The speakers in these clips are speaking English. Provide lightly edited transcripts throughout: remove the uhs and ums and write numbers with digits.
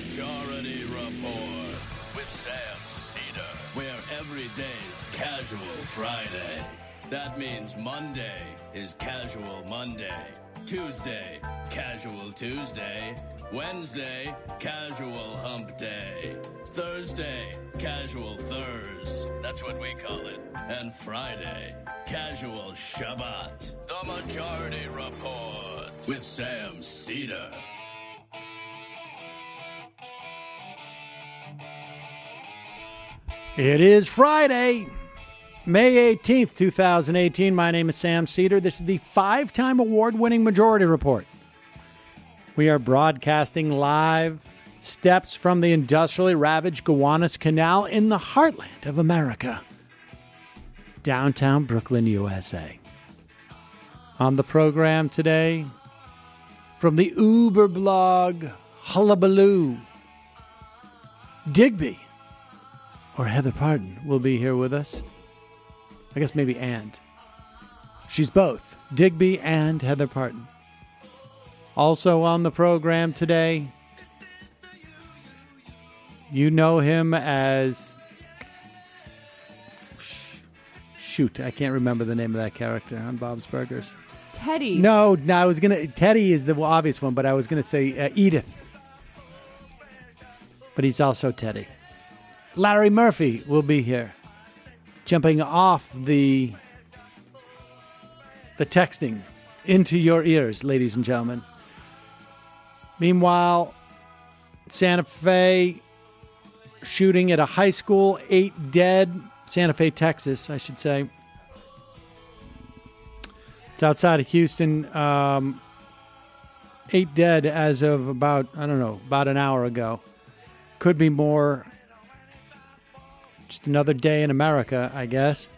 Majority Report with Sam Cedar, where every day's Casual Friday. That means Monday is Casual Monday, Tuesday, Casual Tuesday, Wednesday, Casual Hump Day, Thursday, Casual Thurs, that's what we call it, and Friday, Casual Shabbat. The Majority Report with Sam Cedar. It is Friday, May 18th, 2018. My name is Sam Cedar. This is the 5-time award-winning Majority Report. We are broadcasting live steps from the industrially ravaged Gowanus Canal in the heartland of America, downtown Brooklyn, USA. On the program today, from the Uber blog Hullabaloo, Digby, or Heather Parton, will be here with us. I guess maybe and. She's both, Digby and Heather Parton. Also on the program today, you know him as... Shoot, I can't remember the name of that character on Bob's Burgers. Teddy. No, I was going to... Teddy is the obvious one, but I was going to say Edith. But he's also Teddy. Larry Murphy will be here, jumping off the texting into your ears, ladies and gentlemen. Meanwhile, Santa Fe shooting at a high school, 8 dead. Santa Fe, Texas, I should say. It's outside of Houston. 8 dead as of about an hour ago. Could be more. Just another day in America, I guess.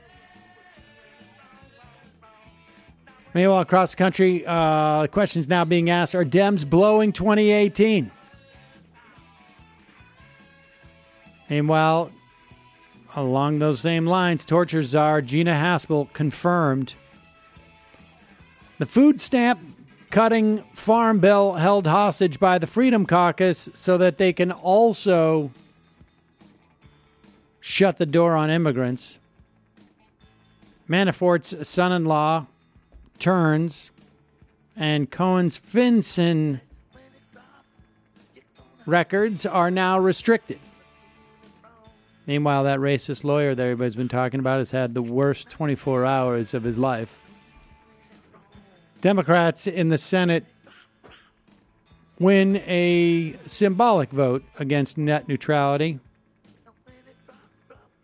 Meanwhile, across the country, questions now being asked, are Dems blowing 2018? Meanwhile, along those same lines, torture czar Gina Haspel confirmed the food stamp cutting farm bill held hostage by the Freedom Caucus so that they can also shut the door on immigrants. Manafort's son-in-law turns, and Cohen's FinCEN records are now restricted. Meanwhile, that racist lawyer that everybody's been talking about has had the worst 24 hours of his life. Democrats in the Senate win a symbolic vote against net neutrality.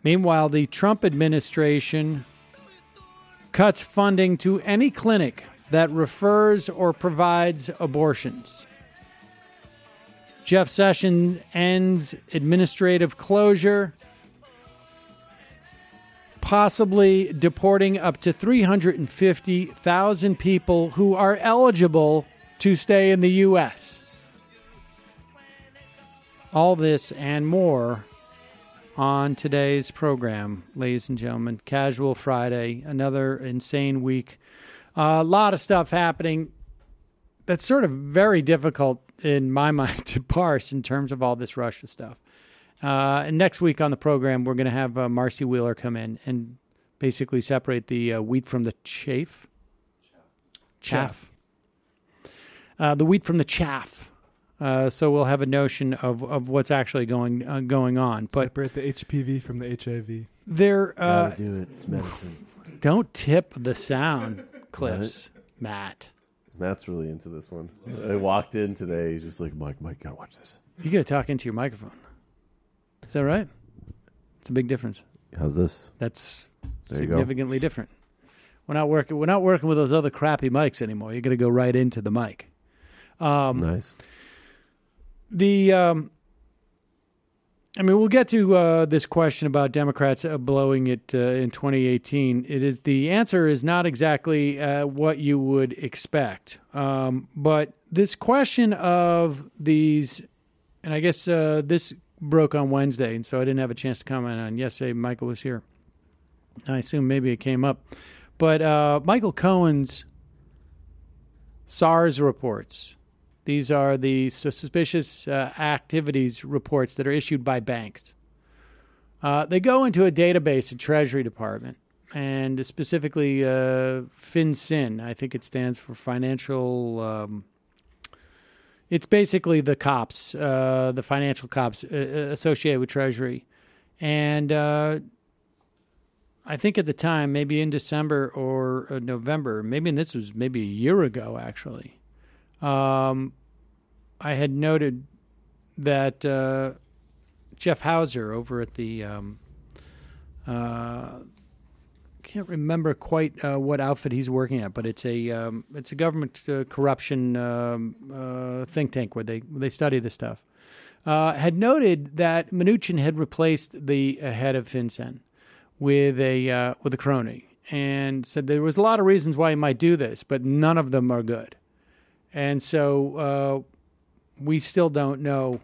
Meanwhile, the Trump administration cuts funding to any clinic that refers or provides abortions. Jeff Sessions ends administrative closure, possibly deporting up to 350,000 people who are eligible to stay in the U.S. All this and more on today's program, ladies and gentlemen. Casual Friday, another insane week. A lot of stuff happening that's sort of very difficult in my mind to parse in terms of all this Russia stuff. And next week on the program, we're going to have Marcy Wheeler come in and basically separate the wheat from the chaff. The wheat from the chaff. So we'll have a notion of what's actually going on. But separate the HPV from the HIV. Gotta do it. It's medicine. Don't tip the sound clips, Matt. Matt's really into this one. I walked in today. He's just like, Mike, gotta watch this. You gotta talk into your microphone. Is that right? It's a big difference. How's this? That's there significantly different. We're not working with those other crappy mics anymore. You got to go right into the mic. Nice. We'll get to this question about Democrats blowing it in 2018. The answer is not exactly what you would expect. But this question of these, and I guess this broke on Wednesday, and so I didn't have a chance to comment on yesterday. Michael was here. I assume maybe it came up. But Michael Cohen's SARS reports, These are the suspicious activities reports that are issued by banks. They go into a database at Treasury Department, and specifically FinCEN. I think it stands for Financial... it's basically the cops, the financial cops associated with Treasury. And I think at the time, maybe in December or November, and this was maybe a year ago, actually, I had noted that Jeff Hauser over at the can't remember quite what outfit he's working at, but it's a government corruption think tank where they study this stuff. Had noted that Mnuchin had replaced the head of FinCEN with a crony, and said there was a lot of reasons why he might do this, but none of them are good. And so we still don't know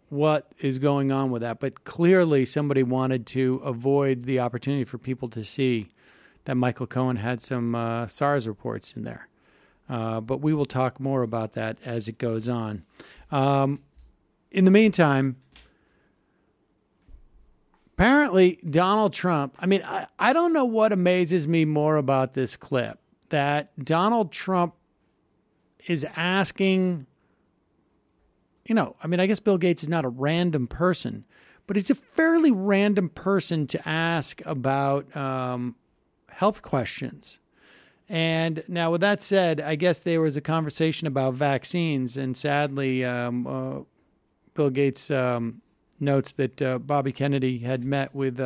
what is going on with that. But clearly somebody wanted to avoid the opportunity for people to see that Michael Cohen had some SARS reports in there. But we will talk more about that as it goes on. In the meantime, apparently Donald Trump, I don't know what amazes me more about this clip, that Donald Trump is asking, I guess Bill Gates is not a random person, but he's a fairly random person to ask about health questions. And now with that said, I guess there was a conversation about vaccines, and sadly, Bill Gates notes that Bobby Kennedy had met with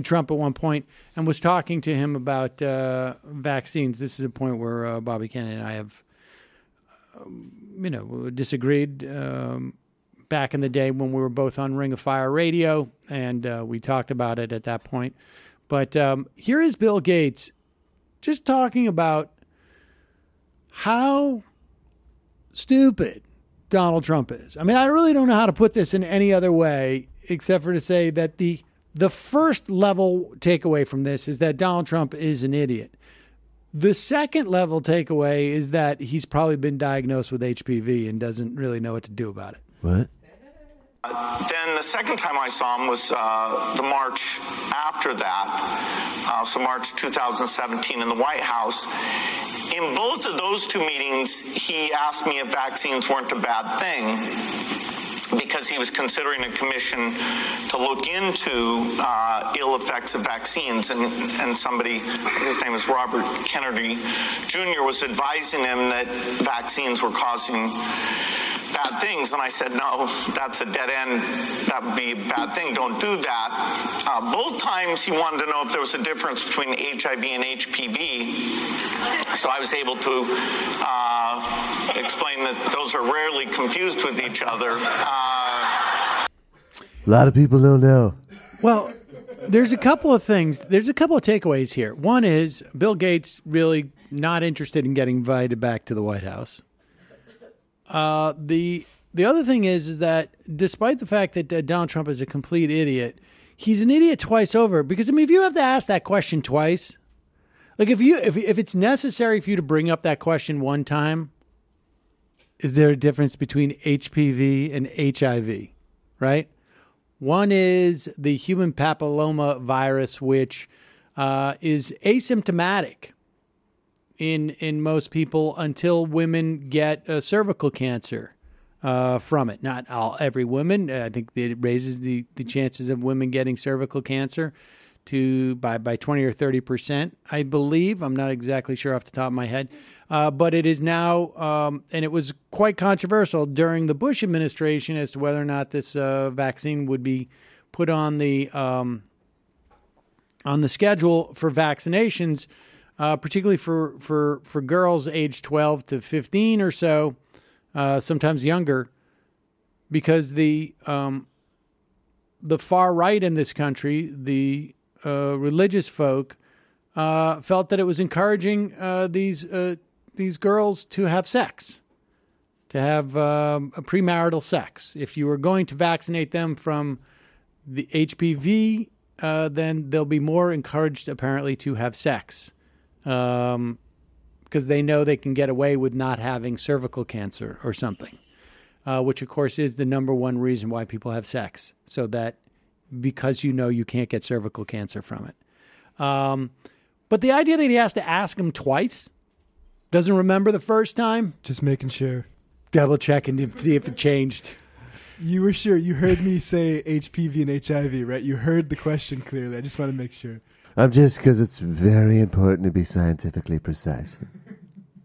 Trump at one point and was talking to him about vaccines. This is a point where Bobby Kennedy and I have disagreed back in the day when we were both on Ring of Fire Radio, and we talked about it at that point. But here is Bill Gates just talking about how stupid Donald Trump is. I really don't know how to put this in any other way except for to say that the first level takeaway from this is that Donald Trump is an idiot. The second level takeaway is that he's probably been diagnosed with HPV and doesn't really know what to do about it. What? Then the second time I saw him was the March after that, so March 2017 in the White House. In both of those two meetings, he asked me if vaccines weren't a bad thing, because he was considering a commission to look into ill effects of vaccines. And somebody, his name is Robert Kennedy Jr., was advising him that vaccines were causing bad things. And I said, no, that's a dead end. That would be a bad thing. Don't do that. Both times he wanted to know if there was a difference between HIV and HPV. So I was able to explain that those are rarely confused with each other. A lot of people don't know. Well, there's a couple of things. There's a couple of takeaways here. One is Bill Gates really not interested in getting invited back to the White House. The other thing is that despite the fact that Donald Trump is a complete idiot, he's an idiot twice over. Because if you have to ask that question twice, like if it's necessary for you to bring up that question one time, is there a difference between HPV and HIV? Right? One is the human papilloma virus, which is asymptomatic in most people until women get cervical cancer from it. Not every woman. I think it raises the chances of women getting cervical cancer by 20 or 30%, I believe. I'm not exactly sure off the top of my head. But it is now, and it was quite controversial during the Bush administration as to whether or not this vaccine would be put on the schedule for vaccinations, particularly for girls aged 12 to 15 or so, sometimes younger, because the far right in this country, the religious folk, felt that it was encouraging these girls to have sex, to have a premarital sex. If you were going to vaccinate them from the HPV, then they'll be more encouraged, apparently, to have sex. Because because they know they can get away with not having cervical cancer or something, which, of course, is the number one reason why people have sex, so that because you can't get cervical cancer from it. But the idea that he has to ask him twice, doesn't remember the first time, Just making sure. double checking to see if it changed. You were sure. You heard me say HPV and HIV, right? You heard the question clearly. I just want to make sure. I'm just because it's very important to be scientifically precise.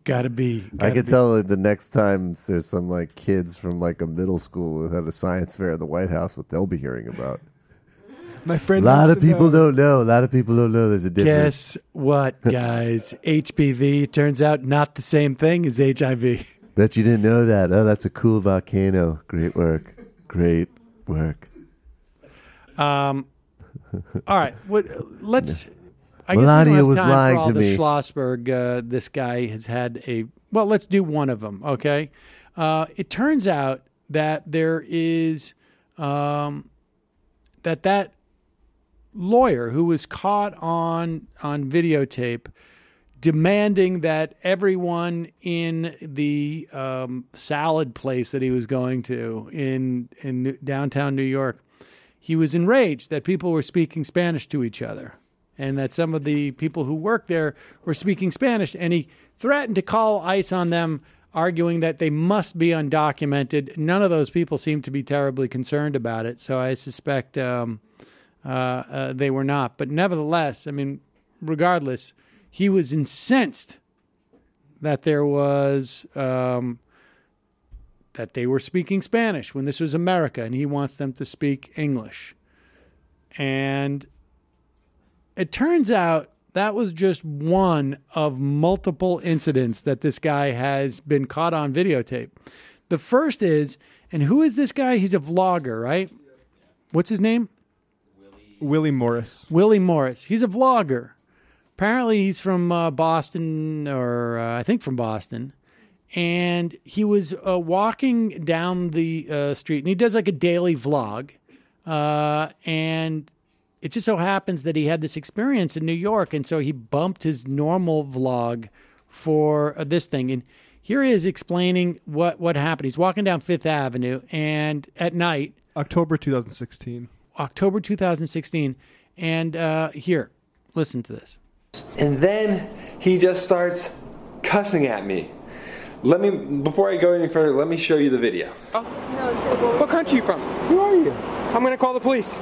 Gotta be. I can tell the next time there's some like kids from like a middle school who had a science fair at the White House, what they'll be hearing about. My friend. A lot of people don't know. A lot of people don't know there's a difference. Guess what, guys? HPV turns out not the same thing as HIV. Bet you didn't know that. Oh, that's a cool volcano. Great work. Great work. All right. Let's. I Melania guess we don't have was time lying for all to the me. Schlossberg. This guy has had a. Well, let's do one of them. Okay. It turns out that there is that lawyer who was caught on videotape demanding that everyone in the salad place that he was going to in downtown New York, he was enraged that people were speaking Spanish to each other and that some of the people who worked there were speaking Spanish, and he threatened to call ICE on them, arguing that they must be undocumented. None of those people seem to be terribly concerned about it, so I suspect they were not. But nevertheless, I mean, regardless, he was incensed that there was that they were speaking Spanish when this was America, and he wants them to speak English. And it turns out that was just one of multiple incidents that this guy has been caught on videotape. The first is, and who is this guy? He's a vlogger, right? What's his name? Willie Morris. Willie Morris. He's a vlogger. Apparently he's from Boston, or I think from Boston. And he was walking down the street, and he does like a daily vlog. And it just so happens that he had this experience in New York, and so he bumped his normal vlog for this thing. And here he is explaining what happened. He's walking down Fifth Avenue, and at night. October 2016. October 2016. And here, listen to this. And then he just starts cussing at me. Before I go any further, let me show you the video. Oh. What country are you from? Who are you? I'm gonna call the police.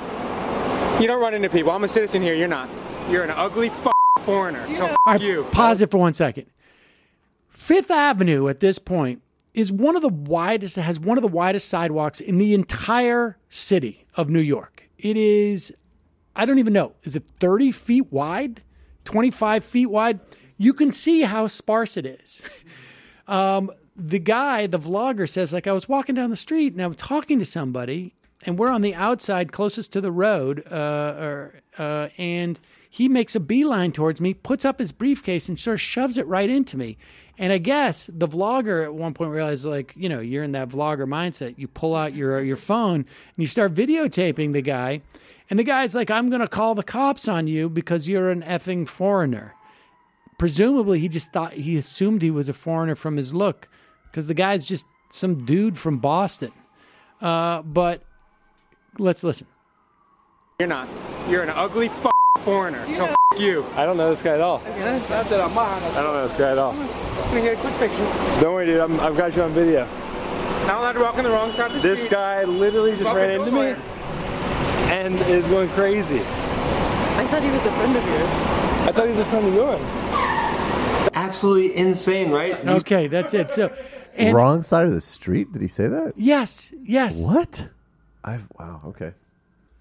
You don't run into people. I'm a citizen here. You're not. You're an ugly foreigner. So All right, you. Pause it for 1 second. Fifth Avenue at this point is has one of the widest sidewalks in the entire city of New York. It is, I don't even know, is it 30 feet wide? 25 feet wide? You can see how sparse it is. The guy, the vlogger, says, like, I was walking down the street and I was talking to somebody, and we're on the outside closest to the road, and he makes a beeline towards me, puts up his briefcase, and sort of shoves it right into me. And I guess the vlogger at one point realized, like, you know, you're in that vlogger mindset. You pull out your phone and you start videotaping the guy. And the guy's like, I'm going to call the cops on you because you're an effing foreigner. Presumably, he assumed he was a foreigner from his look, because the guy's just some dude from Boston. But let's listen. You're not. You're an ugly foreigner. So you. I don't know this guy at all. I don't know this guy at all. Let me get a quick picture. Don't worry, dude. I've got you on video. Not allowed to walk on the wrong side of the street. This guy literally just ran into me and is going crazy. I thought he was a friend of yours. I thought he was a friend of yours. Absolutely insane, right? Okay, that's it. So, Wrong side of the street? Did he say that? Yes. What? Wow, okay.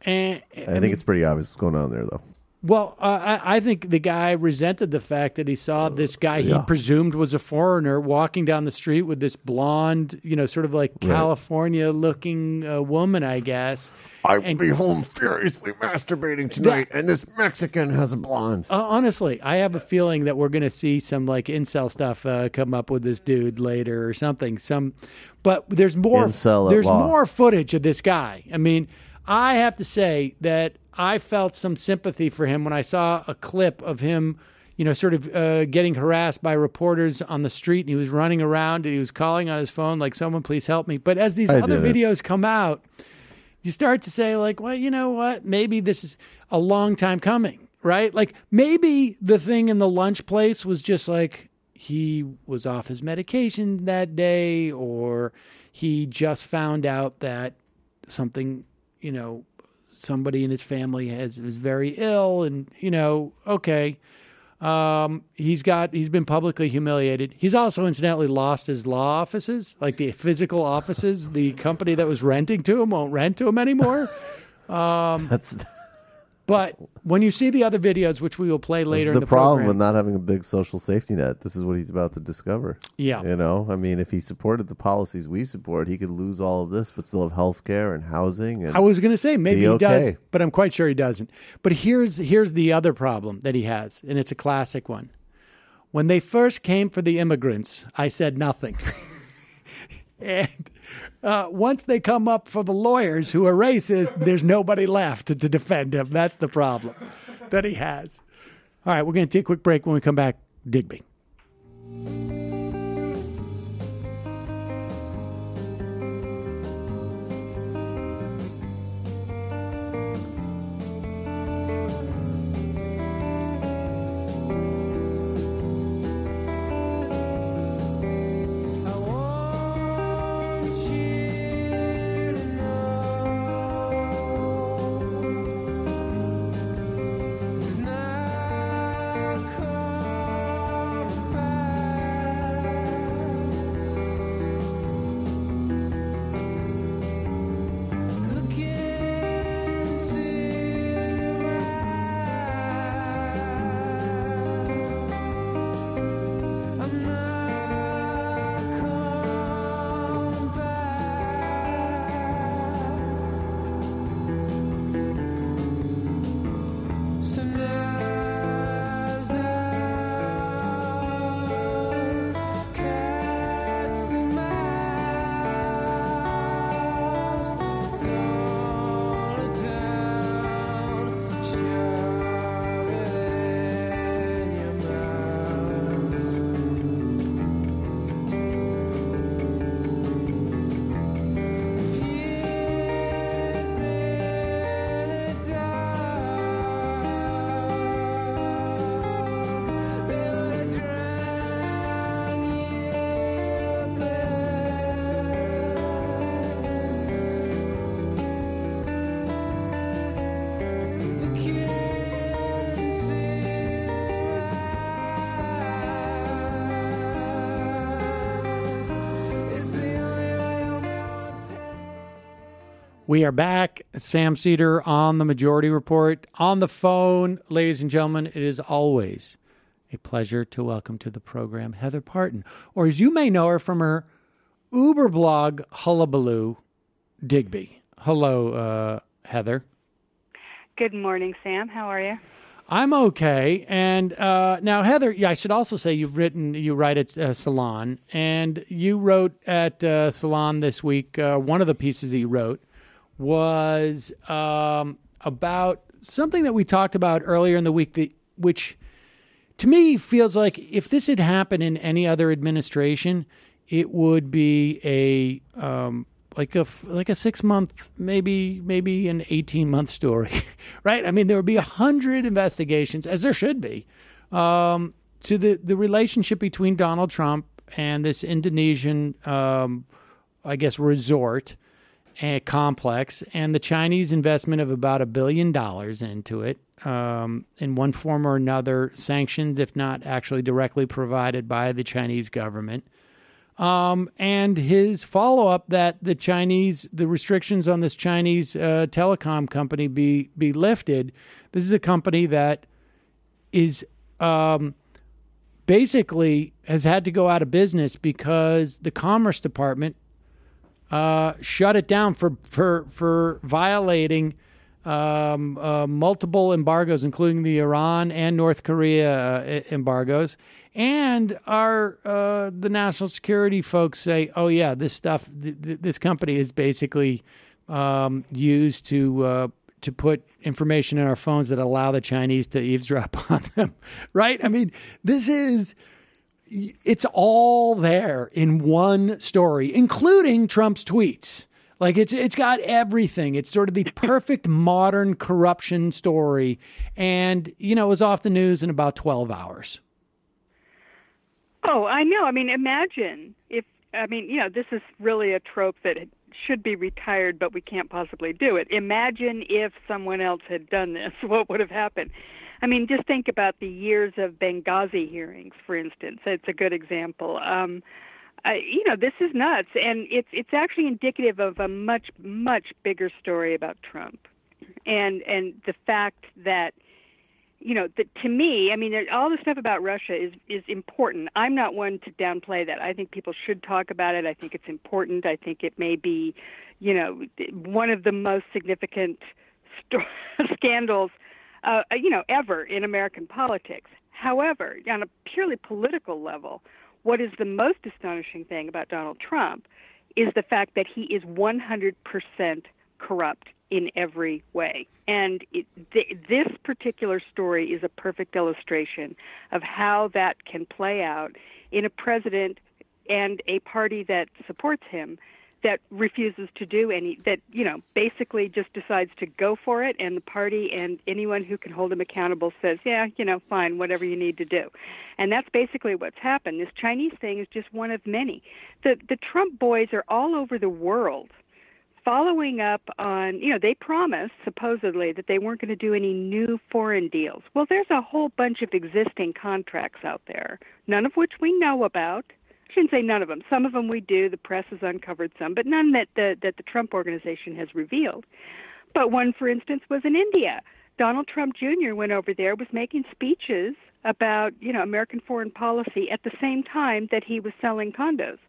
And I think it's pretty obvious what's going on there, though. Well, I think the guy resented the fact that he saw this guy he presumed was a foreigner walking down the street with this blonde, you know, sort of like California-looking woman, I guess. I will be home furiously masturbating tonight, and this Mexican has a blonde. Honestly, I have a feeling that we're going to see some like incel stuff come up with this dude later or something. But there's more. There's more footage of this guy. I mean, I have to say that I felt some sympathy for him when I saw a clip of him sort of getting harassed by reporters on the street, and he was running around and he was calling on his phone like, someone please help me. But as these other videos come out, you start to say like, well, you know what? Maybe this is a long time coming, right? Like maybe the thing in the lunch place was just like he was off his medication that day, or he just found out that something, somebody in his family is very ill, and, okay. He's been publicly humiliated. He's also incidentally lost his law offices, like the physical offices. The company that was renting to him won't rent to him anymore. But when you see the other videos, which we will play later in the program. The problem with not having a big social safety net. This is what he's about to discover. Yeah. I mean, if he supported the policies we support, he could lose all of this, but still have health care and housing. And I was going to say, maybe he does, but I'm quite sure he doesn't. But here's the other problem that he has, and it's a classic one. When they first came for the immigrants, I said nothing. And once they come up for the lawyers who are racist, there's nobody left to defend him. That's the problem that he has. All right, we're going to take a quick break. When we come back, Digby. We are back. Sam Seder on the Majority Report. On the phone, ladies and gentlemen, it is always a pleasure to welcome to the program Heather Parton, or as you may know her from her Uber blog, Hullabaloo, Digby. Hello, Heather. Good morning, Sam. How are you? I'm okay. And now, Heather, I should also say you write at Salon, and you wrote at Salon this week. One of the pieces that you wrote was about something that we talked about earlier in the week, which to me feels like if this had happened in any other administration, it would be a 6 month, maybe an 18-month story, right? I mean, there would be 100 investigations, as there should be, to the relationship between Donald Trump and this Indonesian, resort and complex, and the Chinese investment of about $1 billion into it, in one form or another, sanctioned, if not actually directly provided by the Chinese government. And his follow-up that the restrictions on this Chinese telecom company be lifted. This is a company that is basically has had to go out of business because the Commerce Department shut it down for violating multiple embargoes, including the Iran and North Korea embargoes. And the national security folks say, oh yeah, this stuff, this company is basically used to to put information in our phones that allow the Chinese to eavesdrop on them, right? I mean, it's all there in one story, including Trump's tweets. Like it's got everything. It's sort of the perfect modern corruption story. And, it was off the news in about 12 hours. Oh, I know. I mean, imagine this is really a trope that should be retired, but we can't possibly do it. Imagine if someone else had done this, what would have happened? I mean, just think about the years of Benghazi hearings, for instance. It's a good example. This is nuts, and it's actually indicative of a much, much bigger story about Trump, and the fact that, to me, I mean, all the stuff about Russia is important. I'm not one to downplay that. I think people should talk about it. I think it's important. I think it may be, one of the most significant scandals, ever in American politics. However, on a purely political level, what is the most astonishing thing about Donald Trump is the fact that he is 100% corrupt in every way. And this particular story is a perfect illustration of how that can play out in a president and a party that supports him that refuses to do basically just decides to go for it, and the party and anyone who can hold him accountable says, yeah, fine, whatever you need to do. And that's basically what's happened. This Chinese thing is just one of many. The Trump boys are all over the world following up on, they promised supposedly that they weren't going to do any new foreign deals. Well, there's a whole bunch of existing contracts out there, none of which we know about. I shouldn't say none of them. Some of them we do. The press has uncovered some, but none that the Trump organization has revealed. But one, for instance, was in India. Donald Trump Jr. went over there, was making speeches about, American foreign policy at the same time that he was selling condos.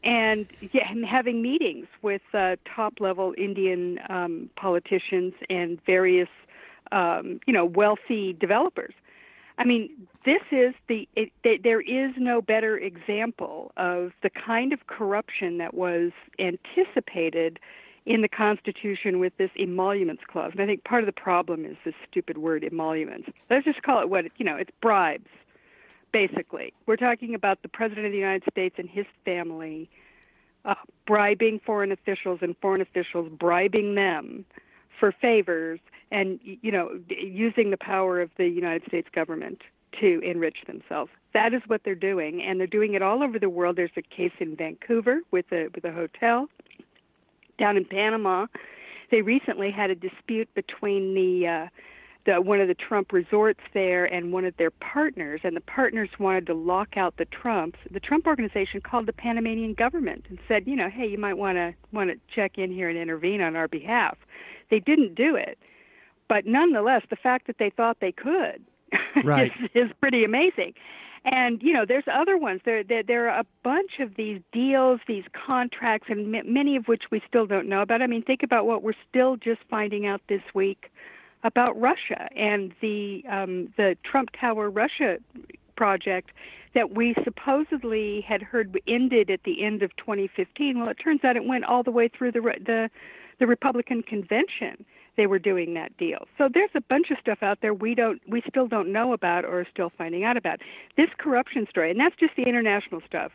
And having meetings with top-level Indian politicians and various, wealthy developers. I mean, there is no better example of the kind of corruption that was anticipated in the Constitution with this emoluments clause. And I think part of the problem is this stupid word emoluments. Let's just call it it's bribes, basically. We're talking about the President of the United States and his family bribing foreign officials and foreign officials bribing them for favors and, using the power of the United States government to enrich themselves. That is what they're doing, and they're doing it all over the world. There's a case in Vancouver with a hotel. Down in Panama, they recently had a dispute between one of the Trump resorts there and one of their partners, and the partners wanted to lock out the Trumps. The Trump organization called the Panamanian government and said, hey, you might want to check in here and intervene on our behalf. They didn't do it. But nonetheless, the fact that they thought they could right. is pretty amazing. And, there's other ones. There are a bunch of these deals, these contracts, and many of which we still don't know about. I mean, think about what we're still just finding out this week about Russia and the Trump Tower Russia project that we supposedly had heard ended at the end of 2015. Well, it turns out it went all the way through the Republican convention. They were doing that deal. So there's a bunch of stuff out there we still don't know about or are still finding out about. This corruption story, and that's just the international stuff.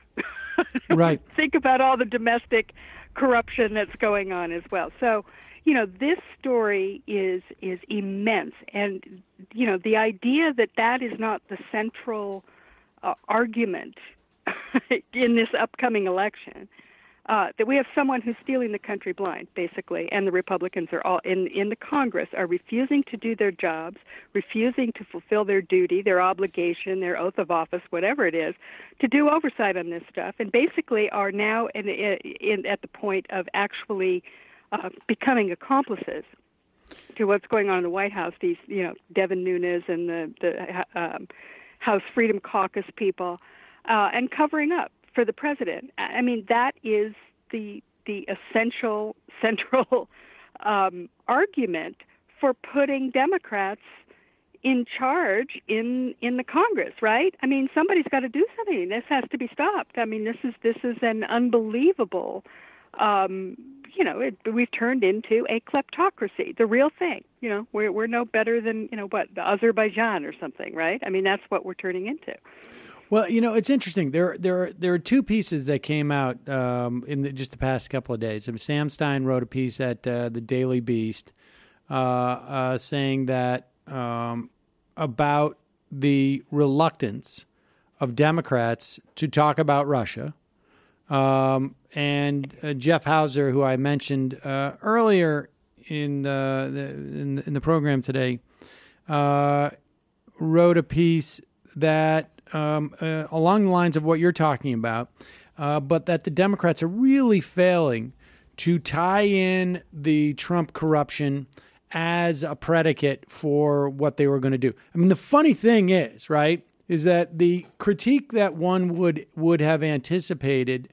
Right. Think about all the domestic corruption that's going on as well. So, this story is immense. And, the idea that is not the central argument in this upcoming election, that we have someone who's stealing the country blind, basically, and the Republicans are all in the Congress are refusing to do their jobs, refusing to fulfill their duty, their obligation, their oath of office, whatever it is, to do oversight on this stuff, and basically are now at the point of actually becoming accomplices to what's going on in the White House. These, Devin Nunes and the House Freedom Caucus people, and covering up for the president. I mean, that is the essential central argument for putting Democrats in charge in the Congress, right? I mean, somebody's got to do something. This has to be stopped. I mean, this is an unbelievable we've turned into a kleptocracy, the real thing. We're no better than, Azerbaijan or something, right? I mean, that's what we're turning into. Well, it's interesting. There are two pieces that came out in just the past couple of days. Sam Stein wrote a piece at the Daily Beast saying that about the reluctance of Democrats to talk about Russia. And Jeff Hauser, who I mentioned earlier in the program today, wrote a piece that along the lines of what you're talking about, but that the Democrats are really failing to tie in the Trump corruption as a predicate for what they were going to do. I mean, the funny thing is, right, is that the critique that one would have anticipated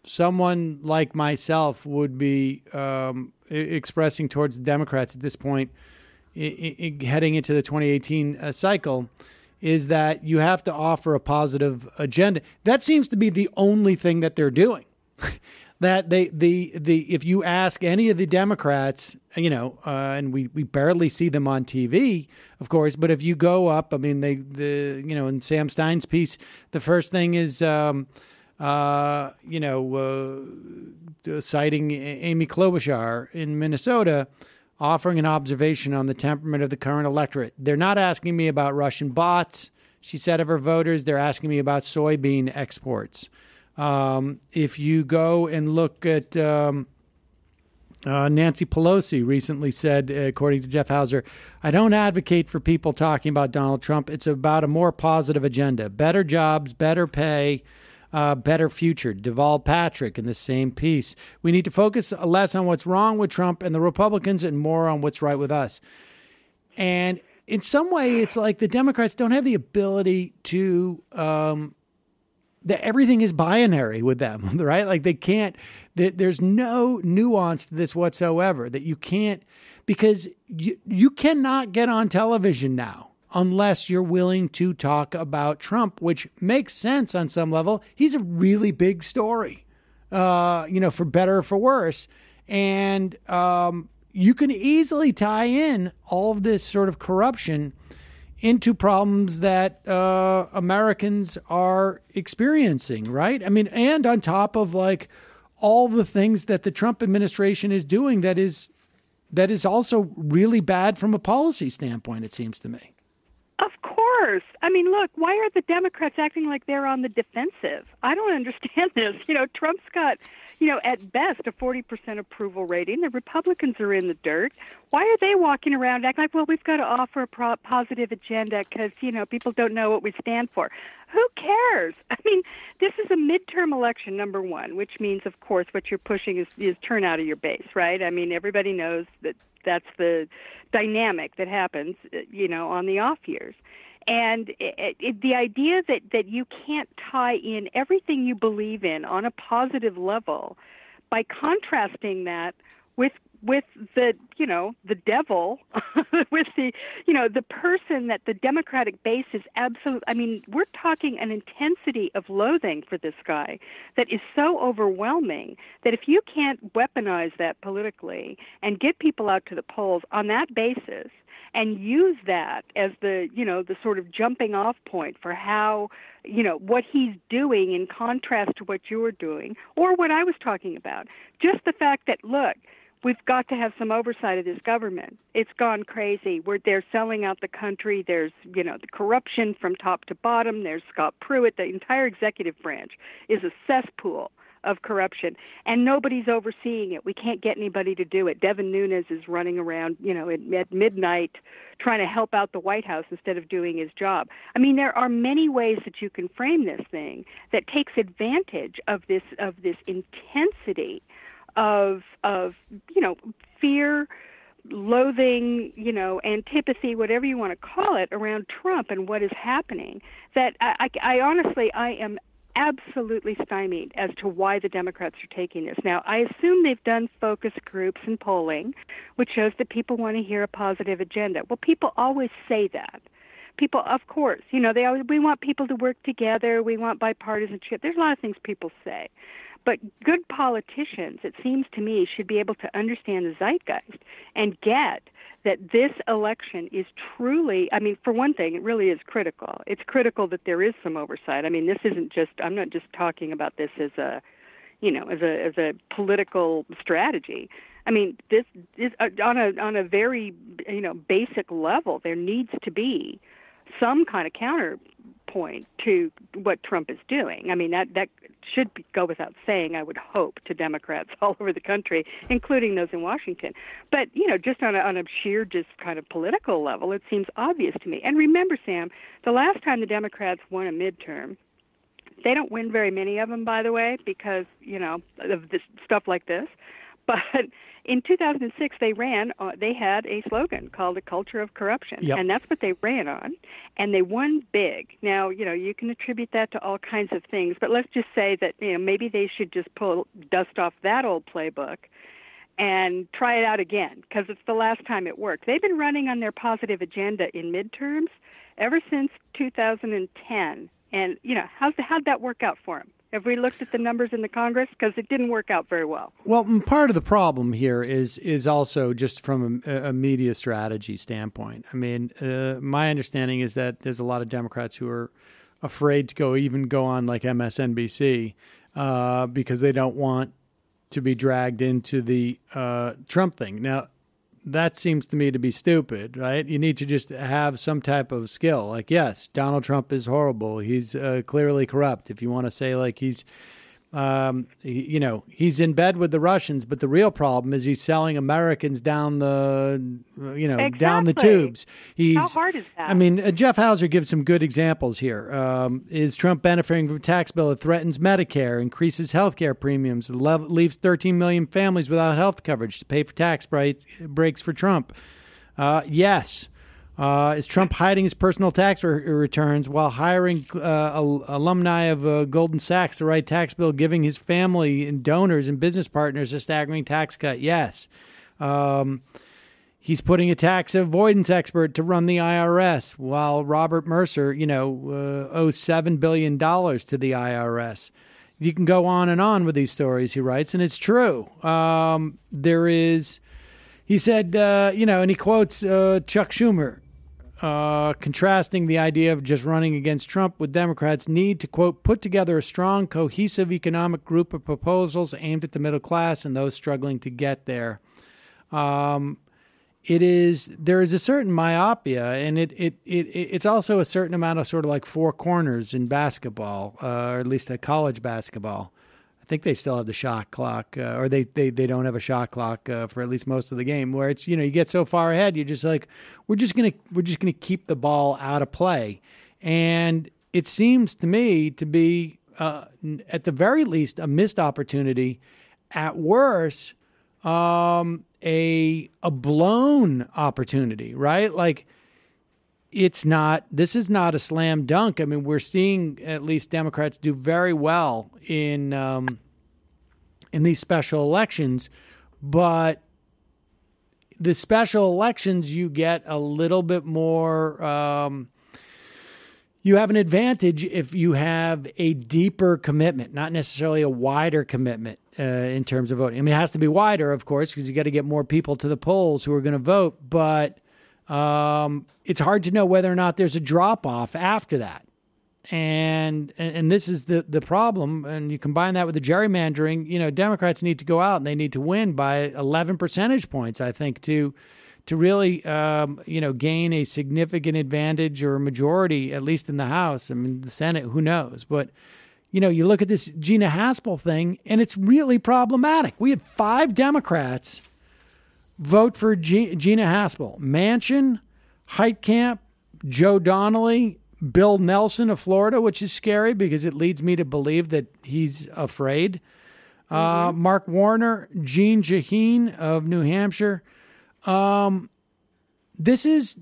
someone like myself would be expressing towards the Democrats at this point, heading into the 2018 cycle, is that you have to offer a positive agenda. That seems to be the only thing that they're doing. That if you ask any of the Democrats, and we barely see them on TV, of course, but if you go up, I mean, in Sam Stein's piece, the first thing is, citing Amy Klobuchar in Minnesota, offering an observation on the temperament of the current electorate. They're not asking me about Russian bots, she said of her voters. They're asking me about soybean exports. If you go and look at Nancy Pelosi recently said, according to Jeff Hauser, I don't advocate for people talking about Donald Trump. It's about a more positive agenda, better jobs, better pay, better future. Deval Patrick in the same piece. We need to focus less on what's wrong with Trump and the Republicans and more on what's right with us. And in some way, it's like the Democrats don't have the ability to, that everything is binary with them, right? Like they can't, there's no nuance to this whatsoever, that you can't, because you cannot get on television now unless you're willing to talk about Trump, which makes sense on some level. He's a really big story, for better or for worse. And you can easily tie in all of this sort of corruption into problems that Americans are experiencing, right? I mean, and on top of like all the things that the Trump administration is doing that is also really bad from a policy standpoint, it seems to me. Of course. I mean, look, why are the Democrats acting like they're on the defensive? I don't understand this. Trump's got, at best a 40% approval rating. The Republicans are in the dirt. Why are they walking around acting like, well, we've got to offer a positive agenda because, people don't know what we stand for? Who cares? I mean, this is a midterm election, number one, which means, of course, what you're pushing is turn out of your base, right? I mean, everybody knows that that's the dynamic that happens, on the off years. And the idea that you can't tie in everything you believe in on a positive level by contrasting that with the the devil, with the person that the Democratic base is absolute. I mean, we're talking an intensity of loathing for this guy that is so overwhelming that if you can't weaponize that politically and get people out to the polls on that basis and use that as the sort of jumping off point for how, what he's doing in contrast to what you're doing or what I was talking about. Just the fact that, look, we've got to have some oversight of this government. It's gone crazy. They're selling out the country. There's, the corruption from top to bottom. There's Scott Pruitt. The entire executive branch is a cesspool of corruption, and nobody's overseeing it. We can't get anybody to do it. Devin Nunes is running around, at midnight trying to help out the White House instead of doing his job. I mean, there are many ways that you can frame this thing that takes advantage of this intensity of fear, loathing, antipathy, whatever you want to call it, around Trump and what is happening. That I honestly am absolutely stymied as to why the Democrats are taking this. Now, I assume they've done focus groups and polling, which shows that people want to hear a positive agenda. Well, people always say that. People, of course, we want people to work together. We want bipartisanship. There's a lot of things people say. But good politicians, it seems to me, should be able to understand the zeitgeist and get that this election is truly, I mean, for one thing, it really is critical. It's critical that there is some oversight. I mean, this isn't just, I'm not just talking about this as a, as a political strategy. I mean, this is on a very, basic level. There needs to be some kind of counterpoint to what Trump is doing. I mean, that should go without saying, I would hope, to Democrats all over the country, including those in Washington. But, just on a sheer, just kind of political level, it seems obvious to me. And remember, Sam, the last time the Democrats won a midterm, they don't win very many of them, by the way, because, of this stuff like this. But in 2006, they had a slogan called "A Culture of Corruption," and that's what they ran on, and they won big. Now, you can attribute that to all kinds of things, but let's just say that maybe they should just dust off that old playbook and try it out again, because it's the last time it worked. They've been running on their positive agenda in midterms ever since 2010, and how'd that work out for them? Have we looked at the numbers in the Congress? Because it didn't work out very well. Well, part of the problem here is also just from a media strategy standpoint. I mean, my understanding is that there's a lot of Democrats who are afraid to go on like MSNBC because they don't want to be dragged into the Trump thing. Now, that seems to me to be stupid, right? You need to just have some type of skill. Like, yes, Donald Trump is horrible. He's clearly corrupt. If you want to say like he's in bed with the Russians, but the real problem is he's selling Americans down the, down the tubes. How hard is that? I mean, Jeff Hauser gives some good examples here. Is Trump benefiting from a tax bill that threatens Medicare, increases health care premiums, leaves 13 million families without health coverage to pay for tax breaks for Trump? Yes. Is Trump hiding his personal tax returns while hiring alumni of Goldman Sachs to write tax bill, giving his family and donors and business partners a staggering tax cut? Yes. He's putting a tax avoidance expert to run the IRS while Robert Mercer, owes $7 billion to the IRS. You can go on and on with these stories he writes, and it's true. He said, and he quotes Chuck Schumer, contrasting the idea of just running against Trump with Democrats' need to, quote, put together a strong, cohesive economic group of proposals aimed at the middle class and those struggling to get there. There is a certain myopia, and it's also a certain amount of sort of like four corners in basketball, or at least at college basketball. I think they still have the shot clock, or they don't have a shot clock for at least most of the game. Where it's you get so far ahead, you're just like we're just gonna keep the ball out of play, and it seems to me to be at the very least a missed opportunity, at worst a blown opportunity, right? Like this is not a slam dunk. I mean, we're seeing at least Democrats do very well in these special elections, but the special elections you get a little bit more. You have an advantage if you have a deeper commitment, not necessarily a wider commitment in terms of voting. I mean, it has to be wider, of course, because you got to get more people to the polls who are going to vote, but it's hard to know whether or not there's a drop-off after that. And this is the problem. And you combine that with the gerrymandering, Democrats need to go out and they need to win by 11 percentage points, I think, to really, gain a significant advantage or a majority, at least in the House. I mean, the Senate, who knows? But, you look at this Gina Haspel thing, and it's really problematic. We had 5 Democrats vote for Gina Haspel: Manchin, Heitkamp, Joe Donnelly, Bill Nelson of Florida, which is scary because it leads me to believe that he's afraid. Mark Warner, Jean Shaheen of New Hampshire. This is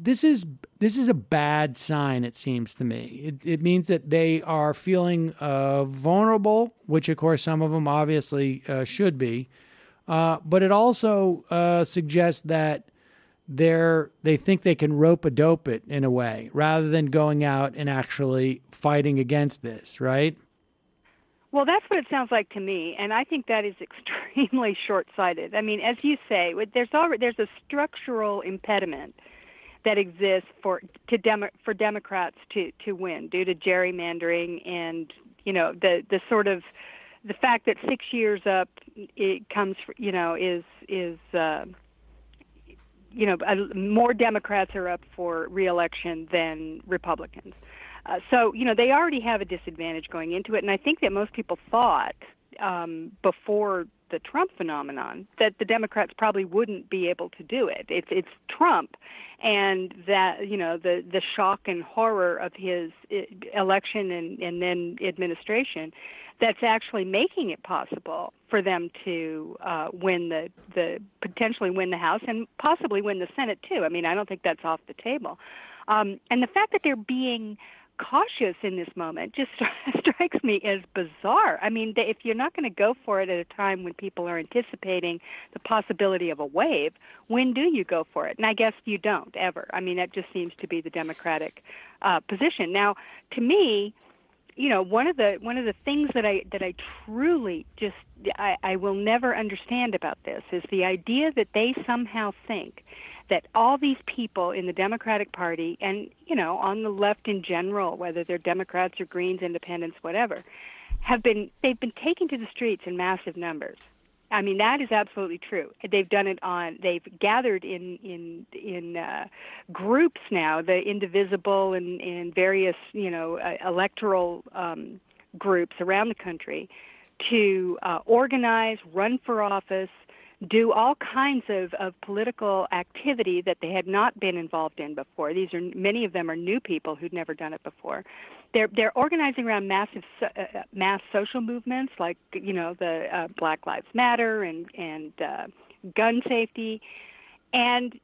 a bad sign, it seems to me. It means that they are feeling vulnerable, which of course some of them obviously should be. But it also suggests that they think they can rope-a-dope it in a way, rather than going out and actually fighting against this, right? Well, that's what it sounds like to me, and I think that is extremely short-sighted. I mean, as you say, there's a structural impediment that exists for Democrats to win due to gerrymandering and the sort of the fact that 6 years up it comes is more Democrats are up for re-election than Republicans. So they already have a disadvantage going into it, and I think that most people thought before the Trump phenomenon that the Democrats probably wouldn't be able to do it. It's Trump, and that the shock and horror of his election and then administration that's actually making it possible for them to potentially win the House and possibly win the Senate too. I mean, I don't think that's off the table. And the fact that they're being cautious in this moment just strikes me as bizarre. I mean, if you're not going to go for it at a time when people are anticipating the possibility of a wave, when do you go for it? And I guess you don't ever. I mean, that just seems to be the Democratic position. Now, to me, one of the things that I truly just I will never understand about this is the idea that they somehow think that all these people in the Democratic Party and, on the left in general, whether they're Democrats or Greens, Independents, whatever, they've been taken to the streets in massive numbers. I mean, that is absolutely true. They've done it they've gathered in groups now, the Indivisible and various, electoral groups around the country to organize, run for office, do all kinds of political activity that they had not been involved in before. Many of them are new people who'd never done it before. They're organizing around mass social movements like the Black Lives Matter and gun safety, and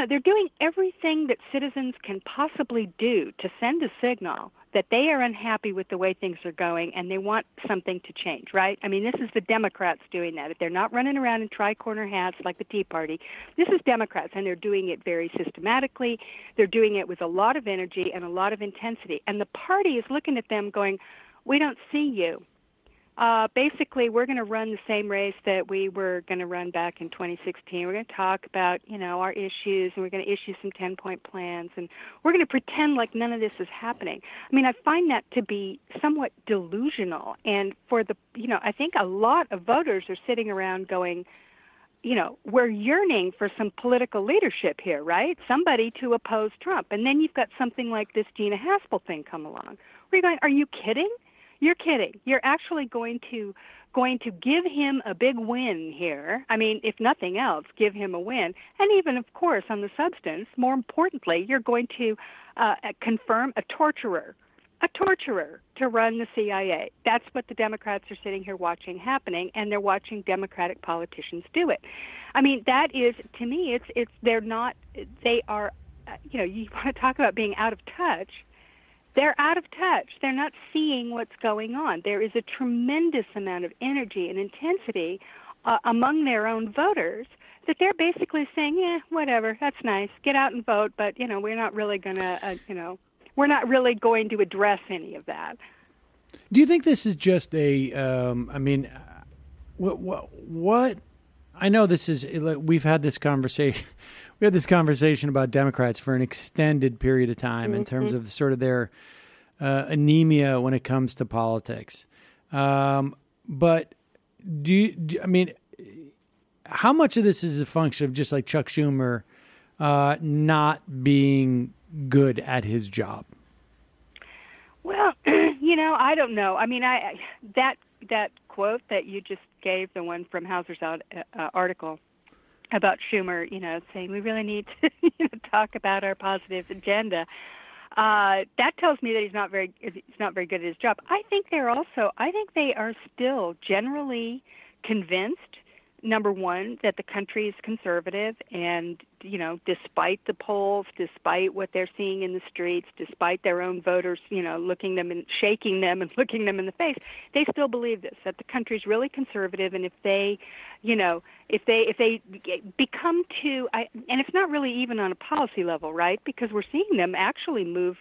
they're doing everything that citizens can possibly do to send a signal that they are unhappy with the way things are going and they want something to change, right? I mean, this is the Democrats doing that. If they're not running around in tri-corner hats like the Tea Party, this is Democrats, and they're doing it very systematically. They're doing it with a lot of energy and a lot of intensity. And the party is looking at them going, we don't see you. Basically, we're going to run the same race that we were going to run back in 2016. We're going to talk about, our issues, and we're going to issue some 10-point plans, and we're going to pretend like none of this is happening. I mean, I find that to be somewhat delusional. And for I think a lot of voters are sitting around going, we're yearning for some political leadership here, right? Somebody to oppose Trump. And then you've got something like this Gina Haspel thing come along. Where you're going, are you kidding? You're kidding. You're actually going to give him a big win here. I mean, if nothing else, give him a win. And even, of course, on the substance, more importantly, you're going to confirm a torturer to run the CIA. That's what the Democrats are sitting here watching happening, and they're watching Democratic politicians do it. I mean, that is, to me, they are, you want to talk about being out of touch. They're out of touch. They're not seeing what's going on. There is a tremendous amount of energy and intensity among their own voters that they're basically saying, whatever, that's nice, get out and vote, but, we're not really going to, we're not really going to address any of that. Do you think this is just what I know this is, we've had this conversation. We had this conversation about Democrats for an extended period of time in terms of sort of their anemia when it comes to politics. But how much of this is a function of just like Chuck Schumer not being good at his job? Well, I don't know. I mean, that quote that you just gave, the one from Hauser's article about Schumer, saying we really need to talk about our positive agenda. That tells me that he's not very good at his job. I think they are still generally convinced, number one, that the country is conservative, and despite the polls, despite what they're seeing in the streets, despite their own voters, looking them and shaking them and looking them in the face, they still believe this, that the country's really conservative, and if they become too, and it's not really even on a policy level, right? Because we're seeing them actually move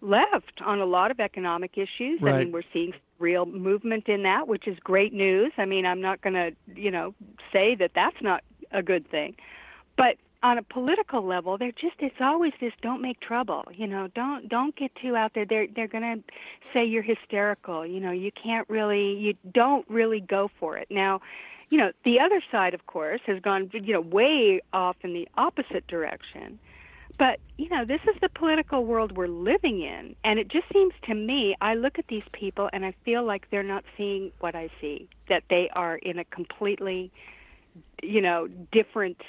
left on a lot of economic issues. Right. I mean, we're seeing real movement in that, which is great news. I mean, I'm not going to, say that that's not a good thing. But on a political level, it's always this: don't make trouble. Don't get too out there. They're going to say you're hysterical. You don't really go for it. Now, the other side, of course, has gone, way off in the opposite direction. But, this is the political world we're living in. And it just seems to me, I look at these people and I feel like they're not seeing what I see, that they are in a completely, different,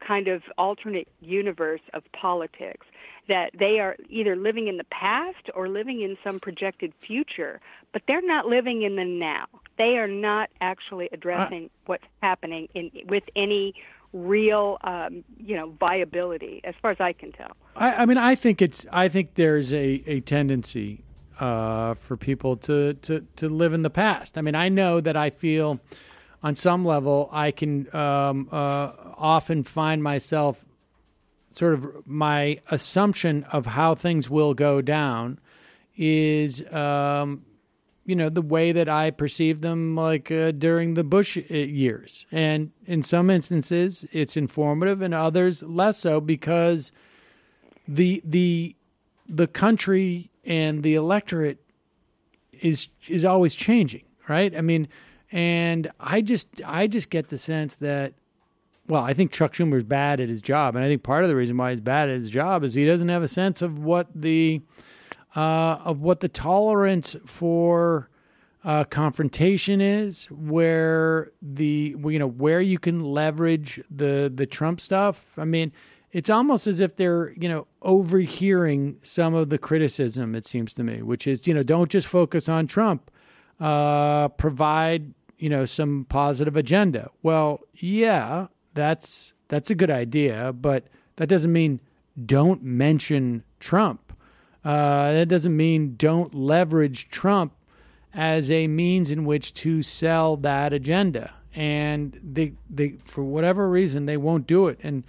kind of alternate universe of politics, that they are either living in the past or living in some projected future, but they're not living in the now. They are not actually addressing what's happening with any real, viability, as far as I can tell. I think there's a tendency for people to live in the past. I mean, I know that I feel on some level I can often find myself sort of my assumption of how things will go down is the way that I perceive them, like during the Bush years. And in some instances, it's informative, and others less so, because the country and the electorate is always changing, right? I mean, and I just get the sense that, well, I think Chuck Schumer is bad at his job, and I think part of the reason why he's bad at his job is he doesn't have a sense of what the tolerance for confrontation is, where where you can leverage the Trump stuff. I mean, it's almost as if they're overhearing some of the criticism, it seems to me, which is don't just focus on Trump, provide some positive agenda. Well, yeah, that's a good idea, but that doesn't mean don't mention Trump. That doesn't mean don't leverage Trump as a means in which to sell that agenda. And they for whatever reason, they won't do it. And,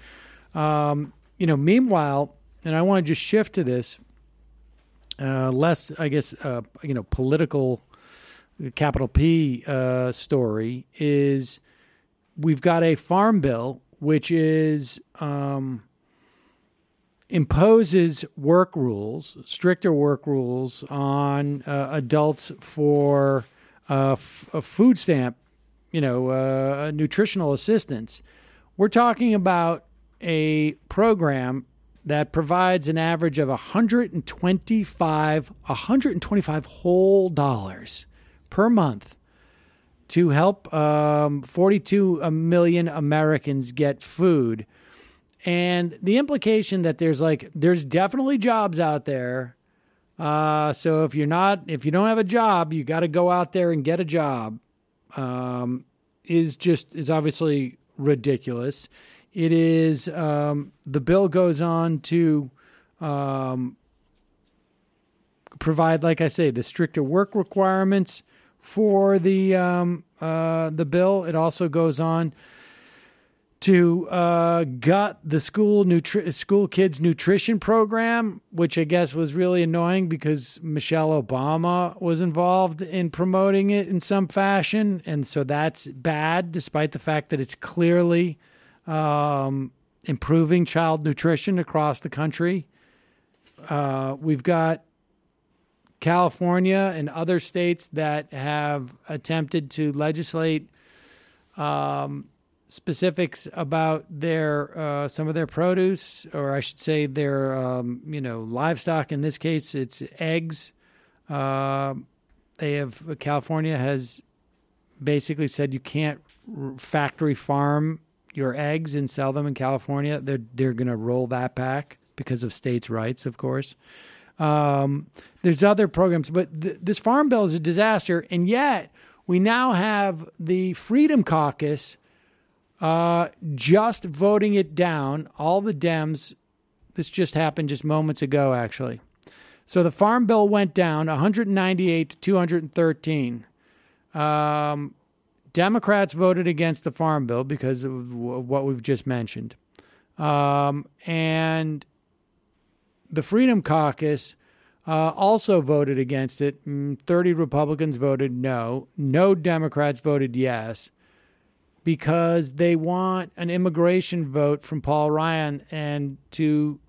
meanwhile, and I want to just shift to this, less, I guess, political, capital P story, is we've got a farm bill, which is imposes work rules, stricter work rules on adults for a food stamp, nutritional assistance. We're talking about a program that provides an average of 125 whole dollars per month to help 42 million Americans get food. And the implication that there's definitely jobs out there. So if you don't have a job, you got to go out there and get a job, is obviously ridiculous. It is, the bill goes on to provide, like I say, the stricter work requirements for the bill. It also goes on to gut the school kids nutrition program, which I guess was really annoying because Michelle Obama was involved in promoting it in some fashion. And so that's bad, despite the fact that it's clearly improving child nutrition across the country. We've got California and other states that have attempted to legislate specifics about their some of their produce, or I should say their livestock. In this case, it's eggs. California has basically said you can't factory farm your eggs and sell them in California. They're going to roll that back because of states' rights, of course. There's other programs, but this farm bill is a disaster, and yet we now have the Freedom Caucus just voting it down. All the Dems, this just happened just moments ago, actually. So the farm bill went down 198 to 213. Democrats voted against the farm bill because of what we've just mentioned. And the Freedom Caucus also voted against it. 30 Republicans voted no. No Democrats voted yes, because they want an immigration vote from Paul Ryan and to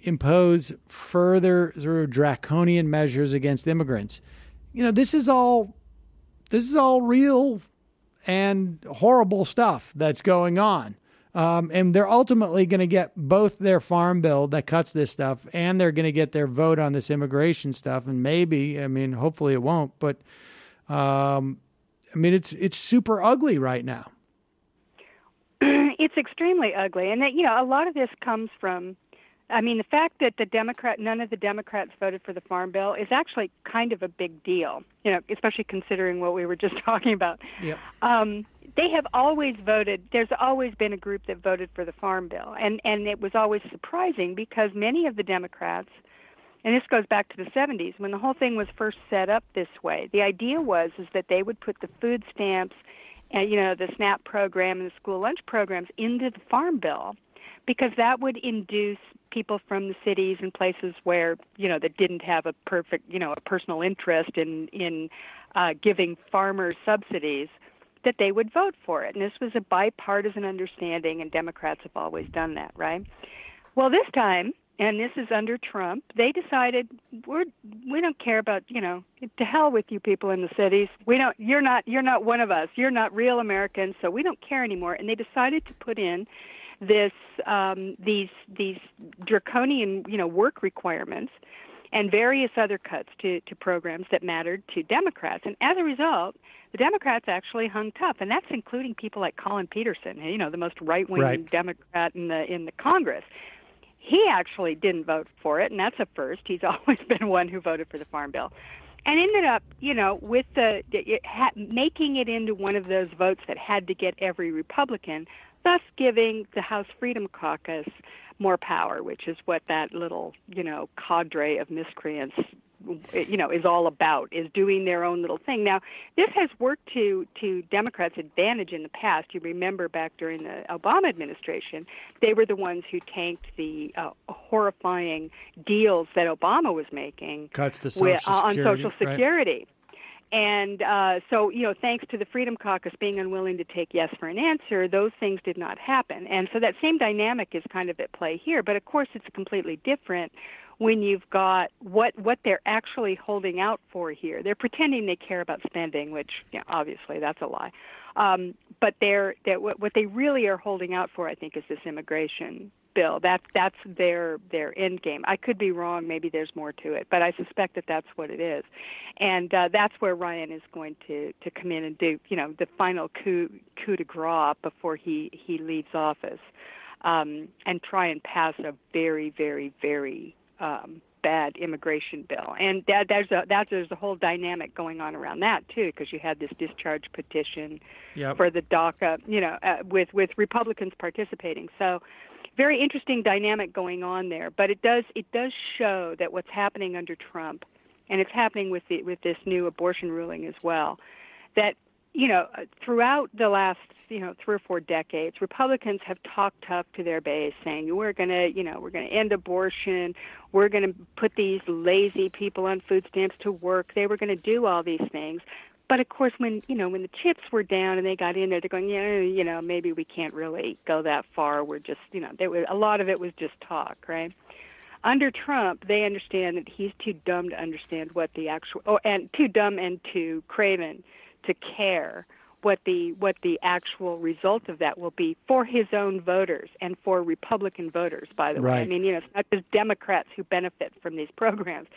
impose further sort of draconian measures against immigrants. This is all real and horrible stuff that's going on. And they're ultimately going to get both their farm bill that cuts this stuff, and they're going to get their vote on this immigration stuff. And hopefully it won't. But, it's super ugly right now. It's extremely ugly. And, a lot of this comes from, the fact that none of the Democrats voted for the Farm Bill is actually kind of a big deal, especially considering what we were just talking about. Yep. They have always voted, there's always been a group that voted for the Farm Bill. And it was always surprising because many of the Democrats, and this goes back to the 70s, when the whole thing was first set up this way, the idea is that they would put the food stamps and, the SNAP program and the school lunch programs into the Farm Bill, because that would induce people from the cities and places where, that didn't have a perfect, a personal interest in giving farmers subsidies, that they would vote for it. And this was a bipartisan understanding, and Democrats have always done that, right? Well, this time, and this is under Trump, they decided we don't care about, to hell with you people in the cities. You're not one of us. You're not real Americans, so we don't care anymore. And they decided to put in these draconian, work requirements and various other cuts to programs that mattered to Democrats. And as a result, the Democrats actually hung tough, and that's including people like Colin Peterson, the most right-wing Democrat in the Congress. He actually didn't vote for it, and that's a first. He's always been one who voted for the Farm Bill, and ended up, with making it into one of those votes that had to get every Republican, thus giving the House Freedom Caucus more power, which is what that little, cadre of miscreants, is all about, is doing their own little thing. Now, this has worked to Democrats' advantage in the past. You remember back during the Obama administration, they were the ones who tanked the horrifying deals that Obama was making cuts to on Social Security. Right. And so, thanks to the Freedom Caucus being unwilling to take yes for an answer, those things did not happen. And so that same dynamic is kind of at play here. But, of course, it's completely different when you've got what they're actually holding out for here. They're pretending they care about spending, which, obviously that's a lie. But what they really are holding out for, I think, is this immigration bill. That's their end game. I could be wrong. Maybe there's more to it, but I suspect that that's what it is. And that's where Ryan is going to come in and do, the final coup de grace before he leaves office, and try and pass a very, very, very bad immigration bill. And there's a whole dynamic going on around that too, because you had this discharge petition for the DACA, with Republicans participating. So very interesting dynamic going on there. But it does show that what's happening under Trump, and it's happening with this new abortion ruling as well, that throughout the last 3 or 4 decades, Republicans have talked tough to their base, saying we're going to end abortion, we're going to put these lazy people on food stamps to work. They were going to do all these things. But of course, when the chips were down and they got in there, they're going, maybe we can't really go that far. We're just, a lot of it was just talk, right? Under Trump, they understand that he's too dumb to understand what the actual, and too dumb and too craven to care what the actual result of that will be for his own voters and for Republican voters, by the way. I mean, it's not just Democrats who benefit from these programs.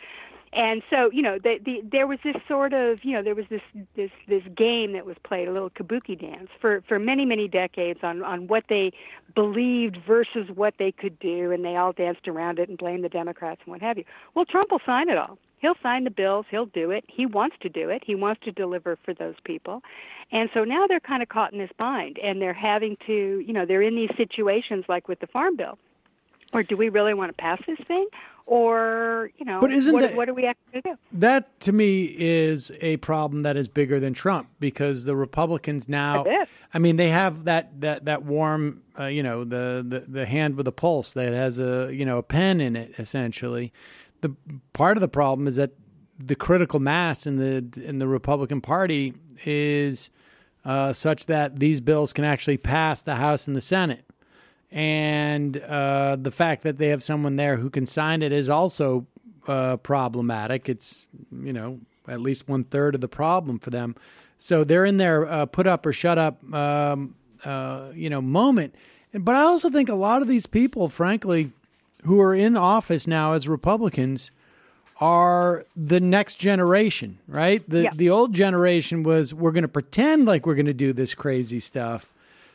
And so, there was this sort of, there was this game that was played, a little kabuki dance for many, many decades on what they believed versus what they could do, and they all danced around it and blamed the Democrats and what have you. Well, Trump will sign it all. He'll sign the bills. He'll do it. He wants to do it. He wants to deliver for those people. And so now they're kind of caught in this bind, and they're having to, they're in these situations like with the Farm Bill. Or do we really want to pass this thing? Or, but what do we actually do? That, to me, is a problem that is bigger than Trump, because the Republicans now, they have that warm, the hand with a pulse that has a pen in it, essentially, the part of the problem is that the critical mass in the Republican Party is such that these bills can actually pass the House and the Senate. And the fact that they have someone there who can sign it is also problematic. It's, at least 1/3 of the problem for them. So they're in their put up or shut up, moment. But I also think a lot of these people, frankly, who are in office now as Republicans are the next generation, right? The old generation was, we're going to pretend like we're going to do this crazy stuff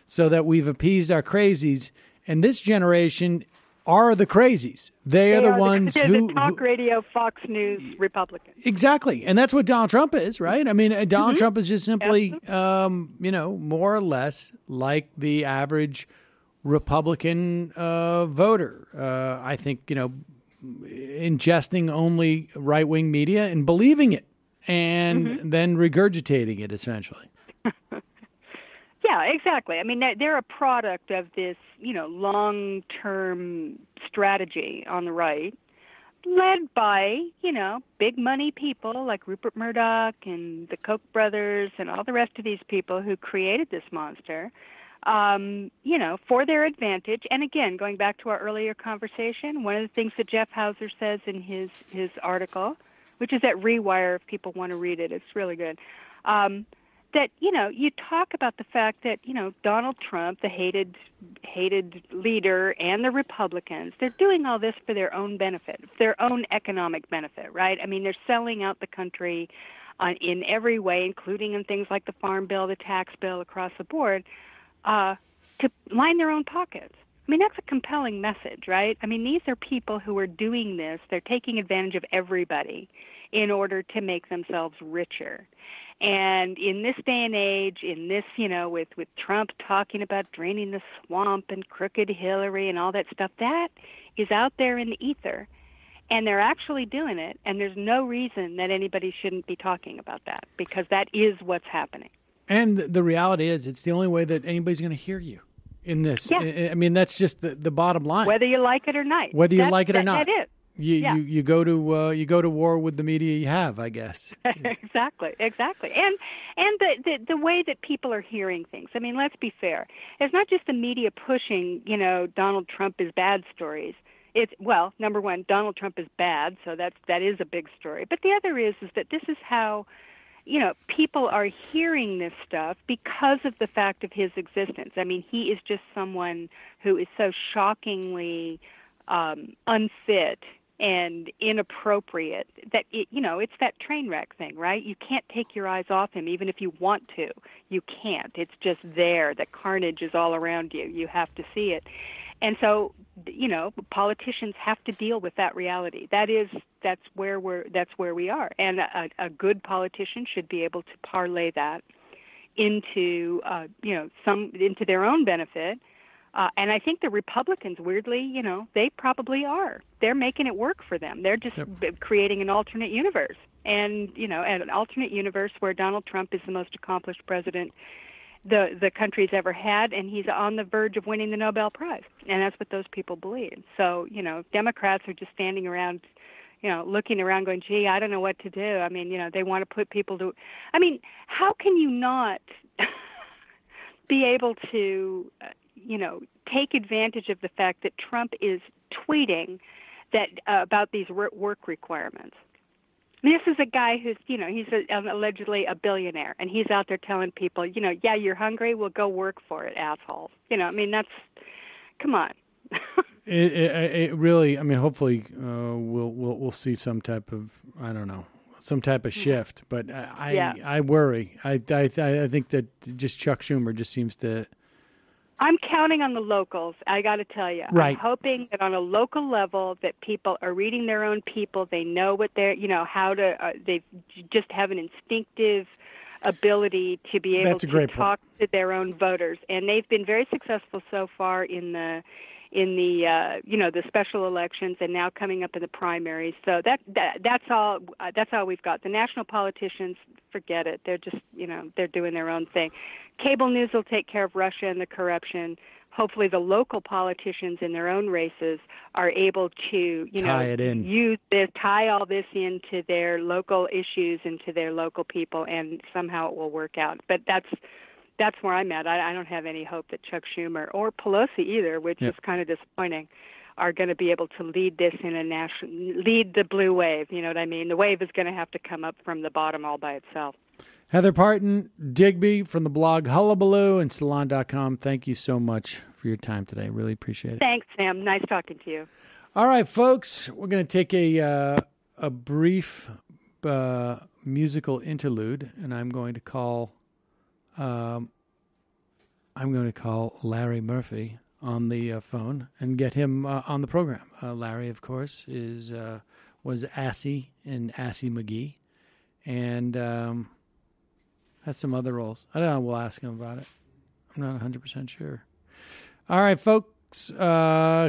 so that we've appeased our crazies. And this generation are the crazies. They are the ones who... the talk radio, Fox News Republicans. Exactly. And that's what Donald Trump is, right? I mean, Donald Trump is just simply, more or less like the average Republican voter. I think, ingesting only right-wing media and believing it and then regurgitating it, essentially. Yeah, exactly. I mean, they're a product of this, long-term strategy on the right, led by, big money people like Rupert Murdoch and the Koch brothers and all the rest of these people who created this monster, for their advantage. And again, going back to our earlier conversation, one of the things that Jeff Hauser says in his article, which is at Rewire if people want to read it, it's really good, that, you talk about the fact that, Donald Trump, the hated leader, and the Republicans, they're doing all this for their own benefit, their own economic benefit, right? I mean, they're selling out the country in every way, including in things like the Farm Bill, the tax bill, across the board, to line their own pockets. I mean, that's a compelling message, right? I mean, these are people who are doing this. They're taking advantage of everybody in order to make themselves richer. And in this day and age, in this, with Trump talking about draining the swamp and crooked Hillary and all that stuff, that is out there in the ether. And they're actually doing it. And there's no reason that anybody shouldn't be talking about that, because that is what's happening. And the reality is, it's the only way that anybody's going to hear you in this. Yeah. I mean, that's just the bottom line. Whether you like it or not. Whether you like it or not. That is. You go to war with the media you have, I guess. Exactly, and the way that people are hearing things. I mean, let's be fair. It's not just the media pushing, Donald Trump is bad stories. It's, well, number one, Donald Trump is bad, so that is a big story. But the other is that this is how, people are hearing this stuff because of the fact of his existence. I mean, he is just someone who is so shockingly unfit and inappropriate that it's that train wreck thing, right? You can't take your eyes off him, even if you want to. You can't. It's just there. The carnage is all around you. You have to see it. And so, politicians have to deal with that reality. That's where we are. And a good politician should be able to parlay that into into their own benefit. And I think the Republicans, weirdly, they probably are. They're making it work for them. They're just creating an alternate universe. And, an alternate universe where Donald Trump is the most accomplished president the country's ever had, and he's on the verge of winning the Nobel Prize. And that's what those people believe. So, Democrats are just standing around, looking around going, gee, I don't know what to do. I mean, they want to put people to... I mean, how can you not be able to... take advantage of the fact that Trump is tweeting that about these work requirements. I mean, this is a guy who's, he's allegedly a billionaire, and he's out there telling people, yeah, you're hungry, well, go work for it, assholes. I mean, that's, come on. it really, I mean, hopefully we'll see some type of, I don't know, some type of shift, but I worry. I think that just Chuck Schumer just seems to... I'm counting on the locals, I got to tell you. Right. I'm hoping that on a local level that people are reading their own people. They know what they're, how to, they just have an instinctive ability to be able to talk to their own voters. And they've been very successful so far in the the special elections, and now coming up in the primaries. So that's all we've got. The national politicians, forget it. They're just they're doing their own thing. Cable news will take care of Russia and the corruption. hopefully the local politicians in their own races are able to, tie all this into their local issues, into their local people, and somehow it will work out. But that's where I'm at. I don't have any hope that Chuck Schumer or Pelosi either, which is kind of disappointing, are going to be able to lead this in lead the blue wave. You know what I mean? The wave is going to have to come up from the bottom all by itself. Heather Parton, Digby from the blog Hullabaloo and Salon.com. Thank you so much for your time today. Really appreciate it. Thanks, Sam. Nice talking to you. All right, folks, we're going to take a brief musical interlude, and I'm going to call Larry Murphy on the phone and get him on the program. Larry, of course, was Assy in Assy McGee, and has some other roles. I don't know. We'll ask him about it. I'm not 100% sure. All right, folks.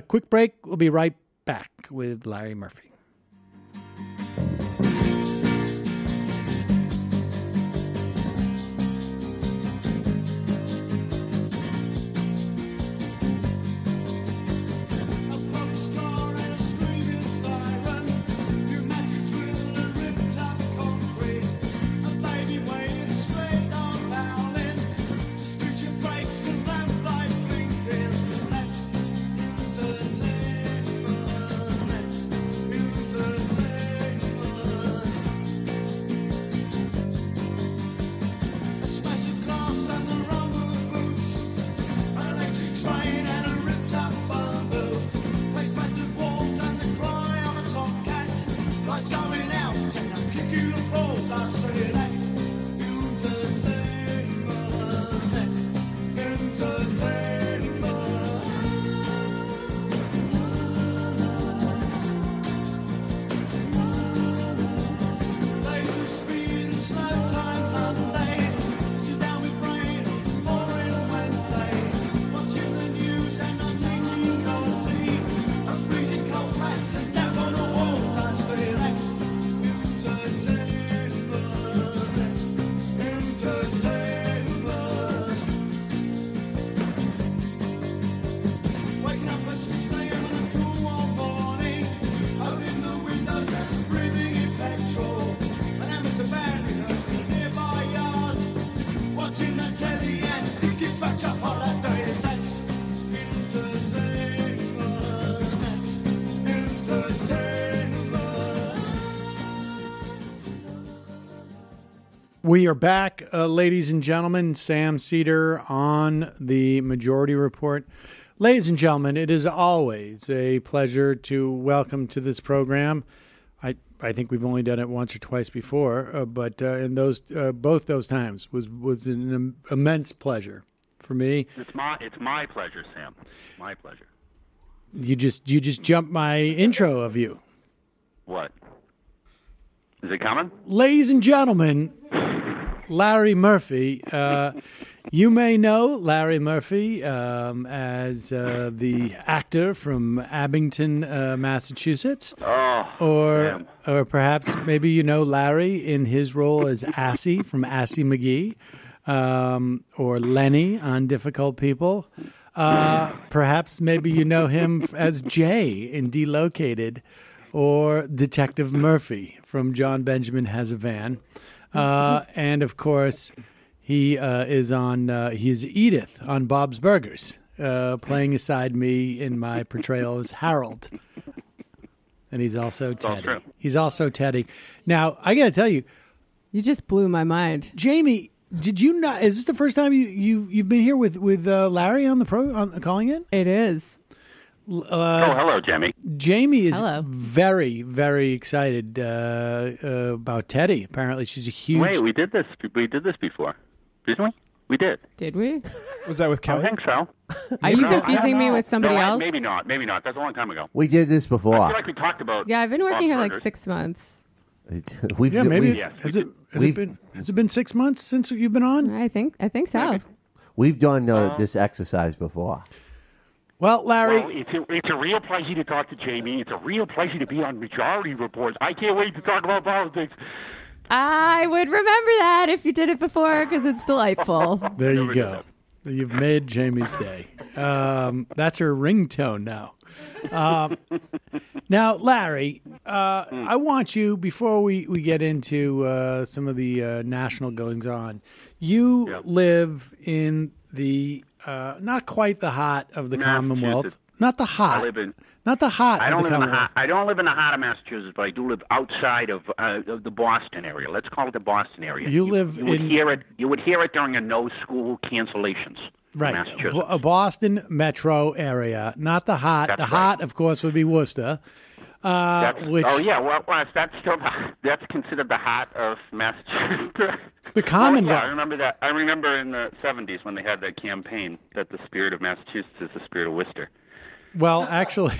Quick break. We'll be right back with Larry Murphy. We are back, ladies and gentlemen. Sam Seder on the Majority Report. Ladies and gentlemen, it is always a pleasure to welcome to this program. I think we've only done it once or twice before, but in those both those times was an immense pleasure for me. It's my pleasure, Sam. My pleasure. You just jumped my intro of you. What? Is it coming? Ladies and gentlemen, Larry Murphy. You may know Larry Murphy as the actor from Abington, Massachusetts. Or perhaps maybe you know Larry in his role as Assy from Assy McGee, or Lenny on Difficult People. Perhaps maybe you know him as Jay in Delocated, or Detective Murphy from John Benjamin Has a Van. And of course, he is Edith on Bob's Burgers, playing aside me in my portrayal as Harold. And he's also Teddy. He's also Teddy. Now, I got to tell you, you just blew my mind, Jamie. Did you not? Is this the first time you've been here with Larry on the calling in? It is. Hello, Jamie. Jamie is very, very excited about Teddy. Apparently, she's a huge. Wait, we did this before, didn't we? We did. Did we? Was that with Kelly? I think so. Are you confusing me with somebody else? Maybe not. That's a long time ago. We did this before. I feel like we talked about. Yeah, I've been working here like 6 months. Has it been 6 months since you've been on? I think so. Maybe. We've done this exercise before. Well, Larry, it's a real pleasure to talk to Jamie. It's a real pleasure to be on Majority Report. I can't wait to talk about politics. I would remember that if you did it before, because it's delightful. There you go. You've made Jamie's day. That's her ringtone now. Now, Larry, I want you, before we get into some of the national goings-on, you live in the, not quite the heart of the Commonwealth. Not the heart. I live in... Not the heart I of don't the live in the Commonwealth. heart. I don't live in the heart of Massachusetts, but I do live outside of the Boston area. Let's call it the Boston area. You live you would in... hear it. You would hear it during a no school cancellations. Right, In Massachusetts. a Boston metro area, not the heart. That's the heart, of course, would be Worcester. Which, oh yeah, well, that's still that's considered the heart of Massachusetts. The Commonwealth. Yeah, I remember that. I remember in the 70s when they had that campaign that the spirit of Massachusetts is the spirit of Worcester. Well, actually,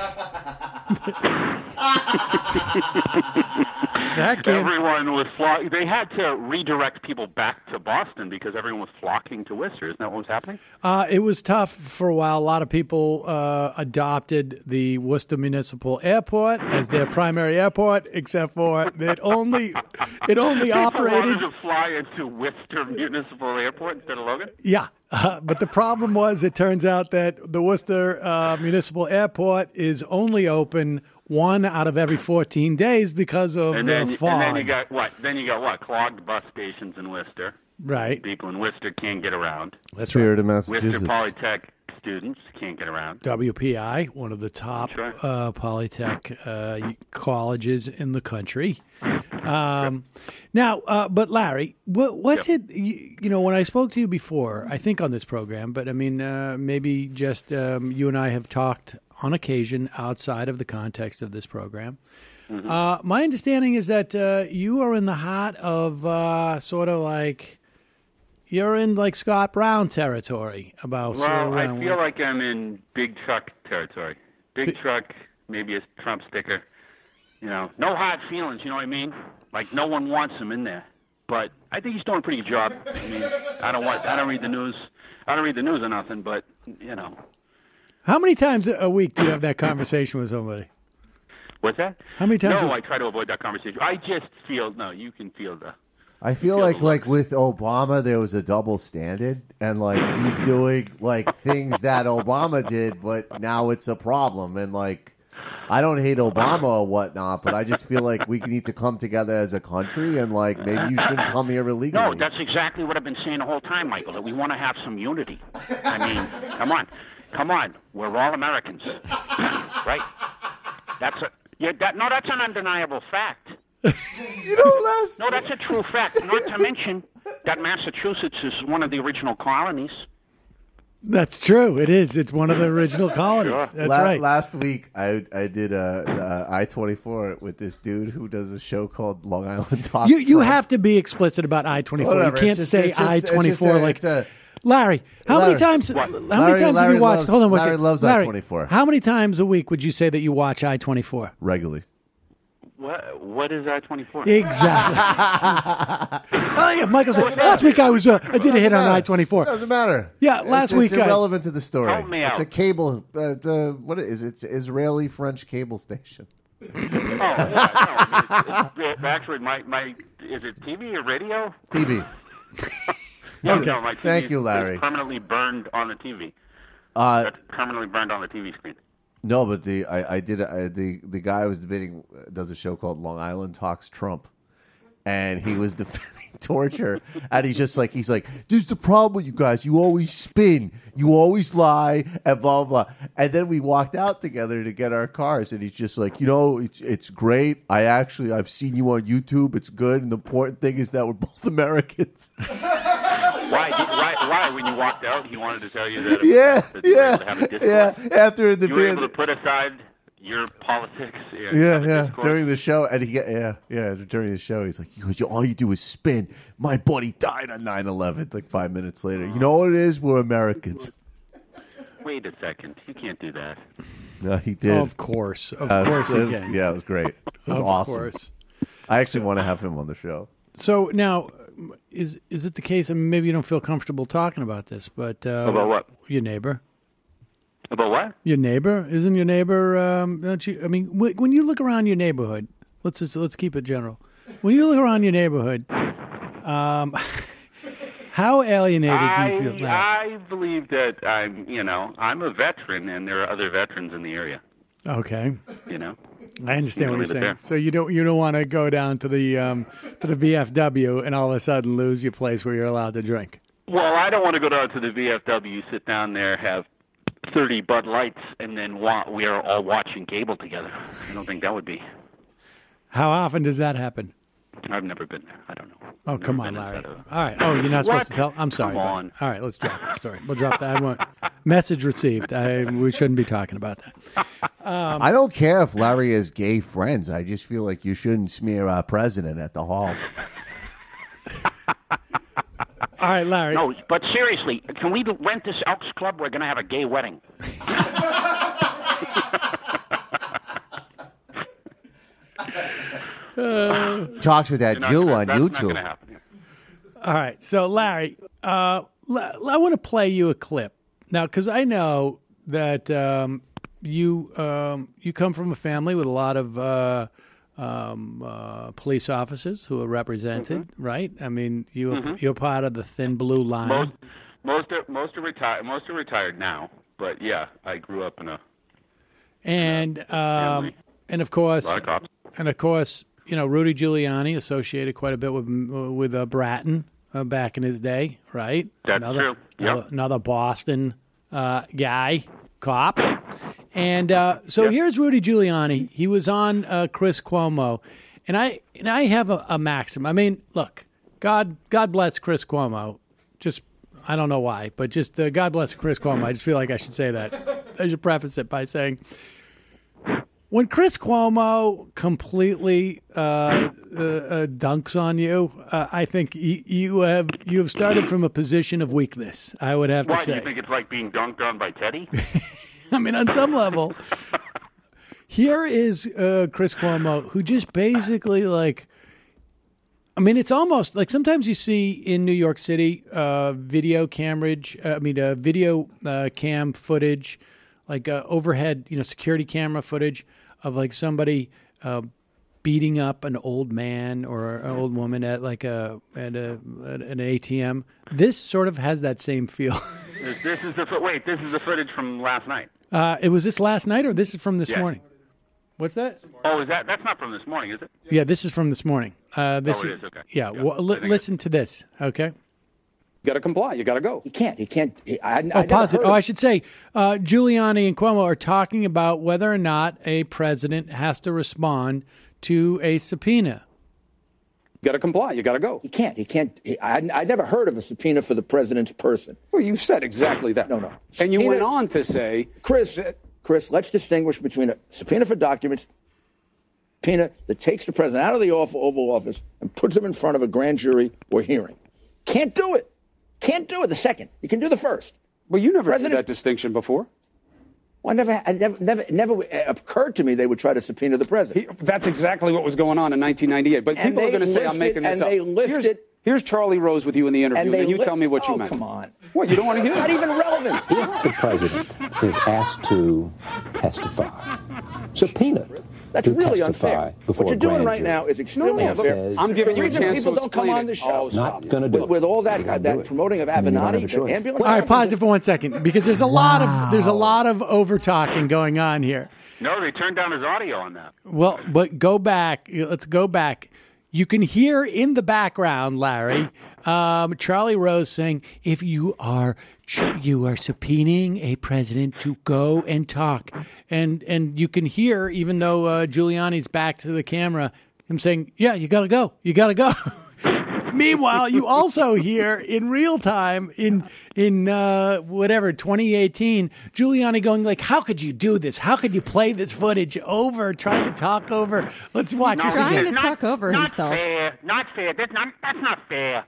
everyone was flocking. They had to redirect people back to Boston because everyone was flocking to Worcester. Isn't that what was happening? It was tough for a while. A lot of people adopted the Worcester Municipal Airport as their primary airport, except for it only People operated. wanted to fly into Worcester Municipal Airport instead of Logan. Yeah. But the problem was, it turns out that the Worcester Municipal Airport is only open 1 out of every 14 days because of the fog. And then you got what? Clogged bus stations in Worcester. Right. People in Worcester can't get around. That's Spirit of Massachusetts. Worcester Polytech students can't get around. WPI, one of the top Polytech colleges in the country. Now, but Larry, what's it? You know, when I spoke to you before, I think on this program, but I mean, maybe just you and I have talked on occasion outside of the context of this program. Mm-hmm. My understanding is that you are in the heart of sort of like. You're in like Scott Brown territory about. Well, I feel like I'm in Big Truck territory. Big Truck, maybe a Trump sticker. You know, no hard feelings. You know what I mean? Like no one wants him in there. But I think he's doing a pretty good job. I mean, I don't read the news. I don't read the news or nothing. But you know. How many times a week do you have that conversation with somebody? What's that? How many times? No, I try to avoid that conversation. I just feel you can feel the. I feel like with Obama there was a double standard, and like he's doing like things that Obama did, but now it's a problem. And like, I don't hate Obama or whatnot, but I just feel like we need to come together as a country, and like maybe you shouldn't come here illegally. No, that's exactly what I've been saying the whole time, Michael. That we want to have some unity. I mean, come on, we're all Americans, right? That's an undeniable fact. You know, No, that's a true fact. Not to mention that Massachusetts is one of the original colonies. That's true. It is. It's one of the original colonies. Sure. That's right. Last week, I did I-24 with this dude who does a show called Long Island Talks. You have to be explicit about I-24. Whatever. You can't say I-24 like. Larry, how Larry, many times? How many times have you watched? Hold on, Larry loves I-24. How many times a week would you say that you watch I-24? Regularly. What is I-24? Exactly. Oh yeah, Michael said last week I did a hit on I-24. Doesn't matter. Yeah, last week it's irrelevant to the story. Help me It's out. a cable. What is it? It's Israeli French cable station. Actually, my is it TV or radio? TV. No, my TV Thank you, Larry. is permanently burned on the TV. That's permanently burned on the TV screen. No, but the guy I was debating does a show called Long Island Talks Trump, and he was defending torture, and he's like, this is the problem with you guys. You always spin, you always lie, and blah blah. And then we walked out together to get our cars, and he's just like, it's great. I've seen you on YouTube. It's good, and the important thing is that we're both Americans. Why? When you walked out, he wanted to tell you that. After the you were able to put aside your politics. During the show, and during the show, he's like, all you do is spin. My buddy died on 9/11. Like 5 minutes later, you know what it is? We're Americans. Wait a second, you can't do that. No, he did. Of course, he can. Yeah, it was great. It was awesome. Of course. I actually want to have him on the show. So now, is it the case? I mean, maybe you don't feel comfortable talking about this, but about what? Your neighbor. About what? Your neighbor? Isn't your neighbor? Don't you? I mean, when you look around your neighborhood, let's keep it general. When you look around your neighborhood, How alienated do you feel, Larry? I believe that I'm a veteran, and there are other veterans in the area. Okay. I understand what you're saying. There. So you don't want to go down to the VFW and all of a sudden lose your place where you're allowed to drink. Well, I don't want to go down to the VFW, sit down there, have 30 Bud Lights, and then we are all watching cable together. I don't think that would be. How often does that happen? I've never been there. I don't know. Oh, come on, Larry. All right. Oh, you're not supposed to tell? I'm sorry. Come on. All right, let's drop the story. We'll drop that. I want message received. We shouldn't be talking about that. I don't care if Larry has gay friends. I just feel like you shouldn't smear our president at the hall. All right, Larry. No, but seriously, can we rent this Elks Club? We're going to have a gay wedding. Talks with that Jew on that's YouTube. Not gonna happen. All right. So, Larry, I want to play you a clip now because I know that you come from a family with a lot of police officers who are represented, right? I mean, you're part of the Thin Blue Line. Most are retired. Most are retired now, but yeah, I grew up in a family. And of course, a lot of cops. And of course, Rudy Giuliani associated quite a bit with Bratton back in his day, right? That's true. Yep. Another Boston guy, cop. And so here's Rudy Giuliani. He was on Chris Cuomo, and I have a maxim. I mean, look, God bless Chris Cuomo. Just I don't know why, but just God bless Chris Cuomo. I just feel like I should say that. I should preface it by saying, when Chris Cuomo completely dunks on you, I think you have started from a position of weakness. I would have to say. Why, do you think it's like being dunked on by Teddy? I mean, on some level, here is Chris Cuomo, who just basically it's almost like sometimes you see in New York City video cam footage, like overhead, security camera footage of like somebody beating up an old man or an old woman at an ATM. This sort of has that same feel. This is the footage from last night. It was this last night, or this is from this morning? What's that? Oh, that's not from this morning, is it? Yeah, this is from this morning. It is, okay. Yeah, listen to this, okay? You got to comply. You got to go. He can't. Pause it. I should say Giuliani and Cuomo are talking about whether or not a president has to respond to a subpoena. You got to comply. You got to go. He can't. I never heard of a subpoena for the president's person. Well, you said exactly that. No. And you went on to say, Chris, let's distinguish between a subpoena for documents, subpoena that takes the president out of the Oval Office and puts him in front of a grand jury or hearing. Can't do it. Can't do it the second. You can do the first. Well, you never made that distinction before. Well, it never occurred to me they would try to subpoena the president. That's exactly what was going on in 1998. But people are going to say I'm making this up. Here's Charlie Rose with you in the interview, and you tell me what you meant. Come on. What, you don't want to hear it? Not even relevant. If the president is asked to testify, subpoenaed. That's really unfair. What you're doing right now is extremely unfair. I'm giving you a chance people don't come on the show. Not going to do it. With all that promoting of Avenatti, the ambulance. All right, pause it for 1 second because there's a lot of over talking going on here. No, they turned down his audio on that. Well, but go back. Let's go back. You can hear in the background, Larry, Charlie Rose saying, "If you are subpoenaing a president to go and talk," and you can hear, even though Giuliani's back to the camera, him saying, "Yeah, you got to go. You got to go." Meanwhile, you also hear in real time in 2018, Giuliani going like, "How could you do this? How could you play this footage over, trying to talk over?" Let's watch this again. Trying to talk over himself. Not fair. That's not fair.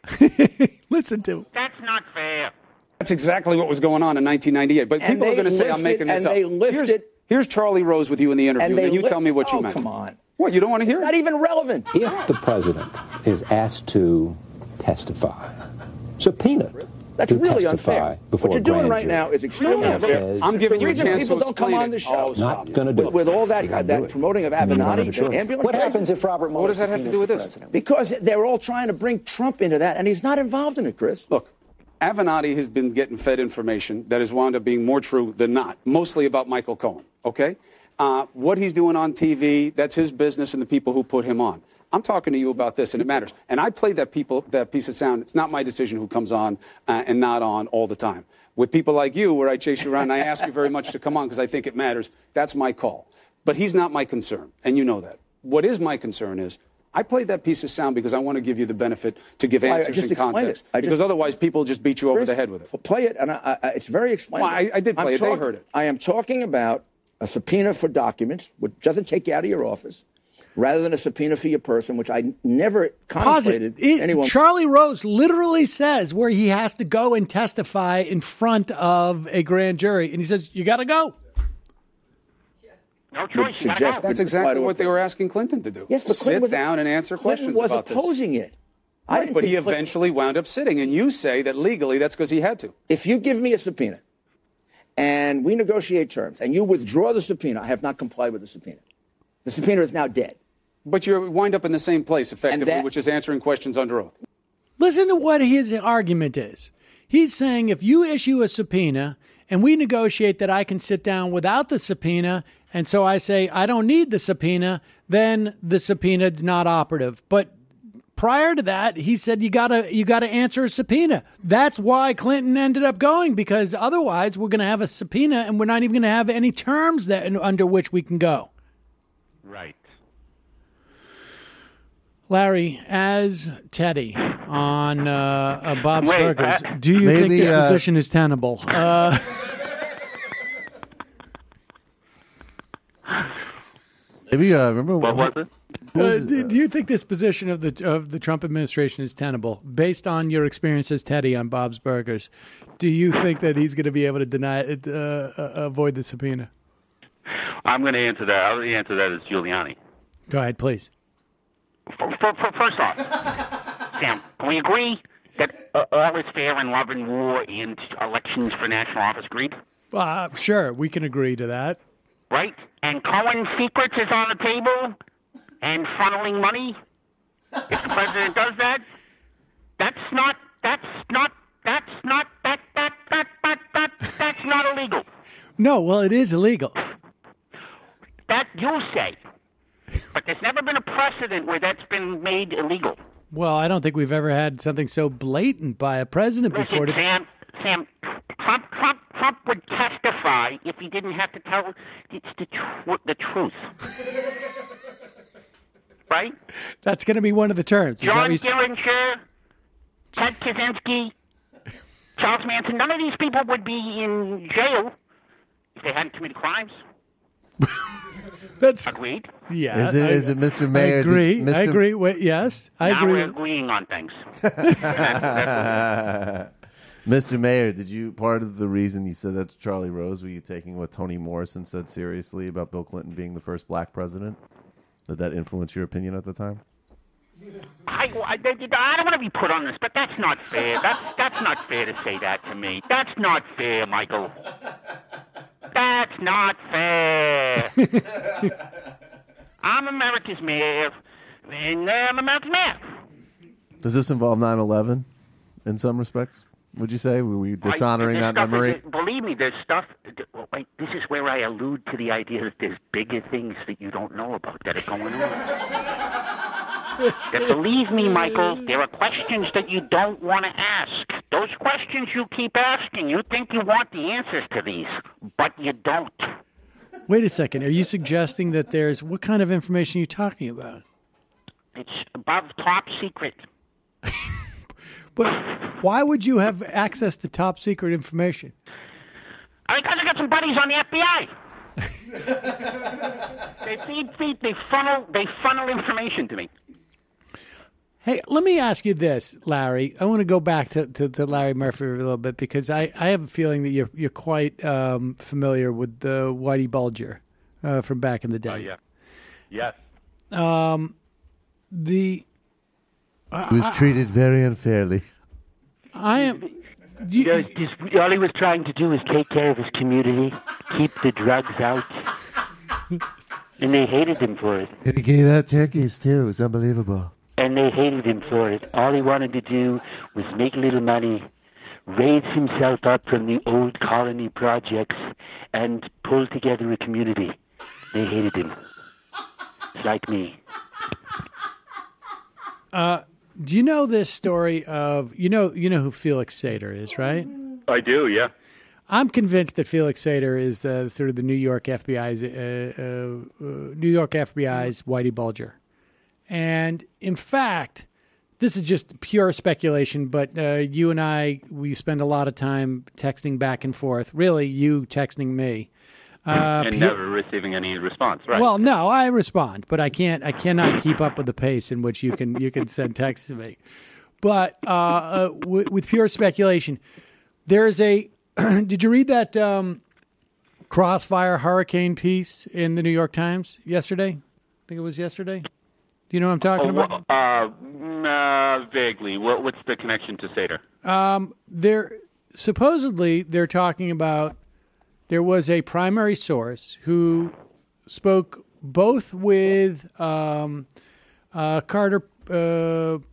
Listen to him. That's not fair. That's exactly what was going on in 1998. But people are going to say I'm making this up. Here's Charlie Rose with you in the interview, and you tell me what you meant. Come on. What, you don't want to hear it? Not even relevant. If the president is asked to testify, subpoenaed. That's to really testify unfair. before What you're a doing grand right jury. now is extremely And unfair. says- I'm giving the you a reason chance people to don't come explain on the it. show. Not going to do it. With all that, You're gonna do that it. promoting of I mean, you don't have a Avenatti, choice. ambulance What drivers, happens if Robert Mueller What does that have to do with this? president? because they're all trying to bring Trump into that, and he's not involved in it, Chris. Look, Avenatti has been getting fed information that has wound up being more true than not, mostly about Michael Cohen, okay? What he's doing on TV, that's his business and the people who put him on. I'm talking to you about this, and it matters. And I play that piece of sound. It's not my decision who comes on and not on all the time. With people like you, where I chase you around and I ask you very much to come on because I think it matters, that's my call. But he's not my concern, and you know that. What is my concern is I played that piece of sound because I want to give you the benefit to give answers in context. Because otherwise people just beat you over the head with it. Play it, and it's very explainable. Well, I did play it. They heard it. I am talking about a subpoena for documents, which doesn't take you out of your office, rather than a subpoena for your person, which I never contemplated anyone. Charlie Rose literally says where he has to go and testify in front of a grand jury, and he says, you got to go. No choice. You gotta go. That's exactly what they were asking Clinton to do. Yes, but sit down and answer questions was about this. opposing it. Right, but he eventually wound up sitting, and you say that legally that's because he had to. If you give me a subpoena and we negotiate terms and you withdraw the subpoena, I have not complied with the subpoena. The subpoena is now dead. But you wind up in the same place, effectively, which is answering questions under oath. Listen to what his argument is. He's saying if you issue a subpoena and we negotiate that I can sit down without the subpoena, and so I say I don't need the subpoena, then the subpoena is not operative. But prior to that, he said you gotta answer a subpoena. That's why Clinton ended up going, because otherwise we're going to have a subpoena and we're not even going to have any terms that under which we can go. Right. Larry, as Teddy on Bob's Burgers, do you think this position is tenable? Maybe remember what was it? Do you think this position of the Trump administration is tenable based on your experience as Teddy on Bob's Burgers? Do you think that he's going to be able to deny it, avoid the subpoena? I'm going to answer that. I'll answer that as Giuliani. Go ahead, please. First off, Sam, can we agree that all is fair in love and war and elections for national office? Agreed? Sure, we can agree to that. Right? And Cohen's secrets is on the table and funneling money. If the president does that, that's not illegal. No, well, it is illegal. That you say. But there's never been a precedent where that's been made illegal. Well, I don't think we've ever had something so blatant by a president before. Sam, Trump would testify if he didn't have to tell the truth. Right? That's going to be one of the terms. John Dillinger, Ted Kaczynski, Charles Manson, none of these people would be in jail if they hadn't committed crimes. That's agreed. Yeah. Is it Mr. Mayor? I agree. I agree. Wait, yes, I agree. Now we're agreeing on things. Mr. Mayor, did you, part of the reason you said that to Charlie Rose, were you taking what Toni Morrison said seriously about Bill Clinton being the first black president? Did that influence your opinion at the time? I don't want to be put on this, but that's not fair. That's not fair to say that to me. That's not fair, Michael. That's not fair. I'm America's mayor, and I'm America's mayor. Does this involve 9/11 in some respects? Would you say? Were we dishonoring that memory? Believe me, there's stuff. Wait, this is where I allude to the idea that there's bigger things that you don't know about that are going on. That, believe me, Michael, there are questions that you don't want to ask. Those questions you keep asking, you think you want the answers to these, but you don't. Wait a second. Are you suggesting that there's... What kind of information are you talking about? It's above top secret. But why would you have access to top secret information? Because I got some buddies on the FBI. They funnel information to me. Hey, let me ask you this, Larry. I want to go back to Larry Murphy a little bit because I have a feeling that you're quite familiar with the Whitey Bulger from back in the day. Oh, yeah. Yes. He was treated very unfairly. I am. All he was trying to do was take care of his community, keep the drugs out. And they hated him for it. And he gave out turkeys, too. It was unbelievable. And they hated him for it. All he wanted to do was make a little money, raise himself up from the old colony projects, and pull together a community. They hated him. It's like me. Do you know this story of, you know who Felix Sater is, right? I do, yeah. I'm convinced that Felix Sater is sort of the New York FBI's Whitey Bulger. And in fact, this is just pure speculation, but you and I, we spend a lot of time texting back and forth. Really, you texting me. And never receiving any response, right? Well, no, I respond, but I cannot keep up with the pace in which you can send texts to me. But with pure speculation, there is a. Did you read that Crossfire hurricane piece in the New York Times yesterday? I think it was yesterday. Do you know what I'm talking about? Vaguely. What's the connection to Sater? They're talking about. There was a primary source who spoke both with Carter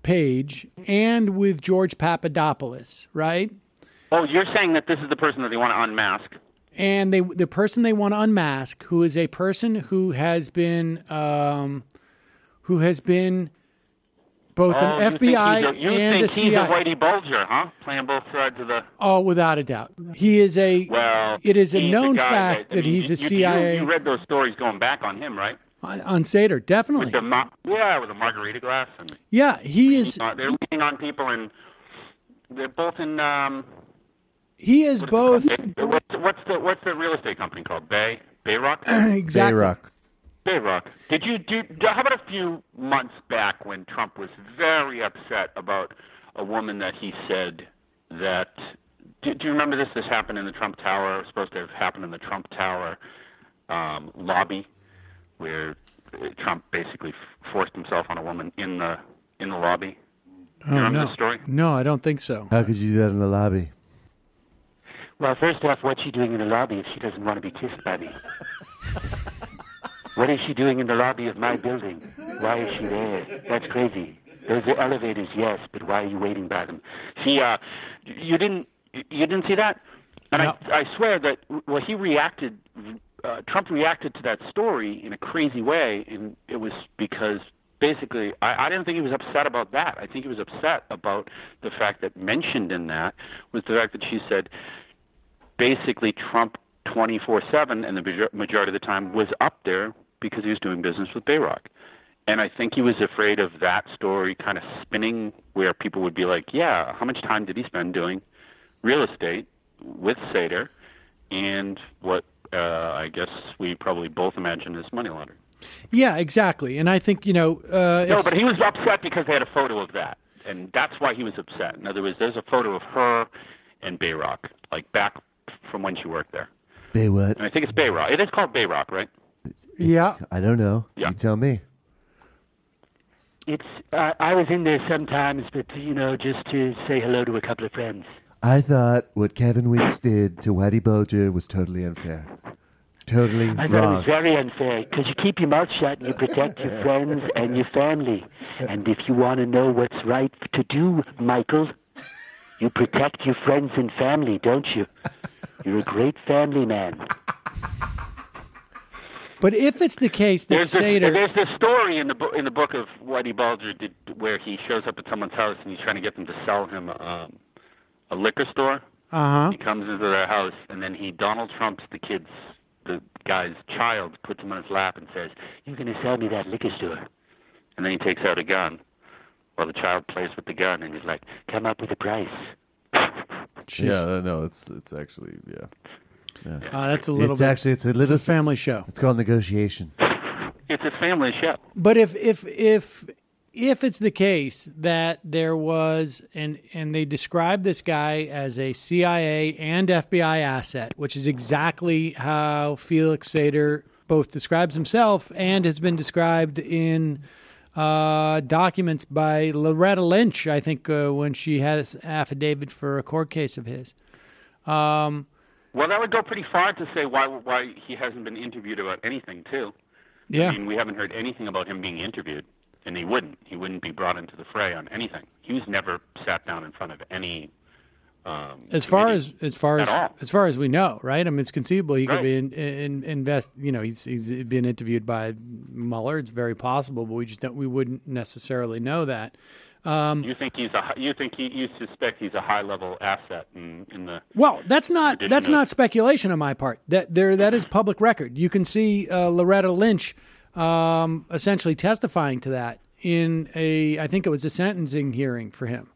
Page and with George Papadopoulos, right? Oh, you're saying that this is the person that they want to unmask. And the person they want to unmask, who is a person who has been both an FBI and a CIA. He's a Whitey Bulger, huh? Playing both sides of the... Oh, without a doubt. He is a... Well, it is a known fact that he's a CIA... You read those stories going back on him, right? On Sater, definitely. With the margarita glass. And he is... They're leaning on people, and they're both in... he is both... What's the real estate company called? Bayrock? Exactly. Bayrock. How about a few months back when Trump was very upset about a woman that he said that... Do you remember this? This happened in the Trump Tower. It was supposed to have happened in the Trump Tower lobby, where Trump basically forced himself on a woman in the lobby. Do you remember this story? No, I don't think so. How could you do that in the lobby? Well, first off, what's she doing in the lobby if she doesn't want to be kissed by me? What is she doing in the lobby of my building? Why is she there? That's crazy. Those are elevators, yes, but why are you waiting by them? See, you didn't see that? And no. I swear that he reacted. Trump reacted to that story in a crazy way, and it was because basically I didn't think he was upset about that. I think he was upset about the fact that mentioned in that was the fact that she said basically Trump 24/7 and the majority of the time was up there because he was doing business with Bayrock. And I think he was afraid of that story kind of spinning where people would be like, yeah, how much time did he spend doing real estate with Sater and what I guess we probably both imagine is money laundering. Yeah, exactly. And I think, no, but he was upset because they had a photo of that. And that's why he was upset. In other words, there's a photo of her and Bayrock, like back from when she worked there. Bay what? And I think it's Bayrock. It is called Bayrock, right? Yeah. I don't know. Yeah. You tell me. It's I was in there sometimes, but, just to say hello to a couple of friends. I thought what Kevin Weeks did to Whitey Bulger was totally unfair. Totally I wrong. thought it was very unfair, because you keep your mouth shut and you protect your friends and your family. And if you want to know what's right to do, Michael, you protect your friends and family, don't you? You're a great family man. But if it's the case that there's this story in the book of Whitey Bulger where he shows up at someone's house and he's trying to get them to sell him a liquor store. Uh-huh. He comes into their house and then he Donald Trumps the guy's child, puts him on his lap and says, "You're going to sell me that liquor store." And then he takes out a gun while the child plays with the gun and he's like, "Come up with a price." Yeah, no, it's actually, yeah. That's a little bit. It's a family show. It's called negotiation. It's a family show. But if it's the case that there was, and they describe this guy as a CIA and FBI asset, which is exactly how Felix Sater both describes himself and has been described in documents by Loretta Lynch, I think, when she had an affidavit for a court case of his. Well, that would go pretty far to say why he hasn't been interviewed about anything, too. Yeah. I mean, we haven't heard anything about him being interviewed, and he wouldn't. He wouldn't be brought into the fray on anything. He was never sat down in front of any. As far as we know, right? I mean, it's conceivable he could Right. be he's been interviewed by Mueller. It's very possible, but we wouldn't necessarily know that. You suspect he's a high-level asset in the. Well, that's not speculation on my part. That is public record. You can see Loretta Lynch essentially testifying to that in I think it was a sentencing hearing for him.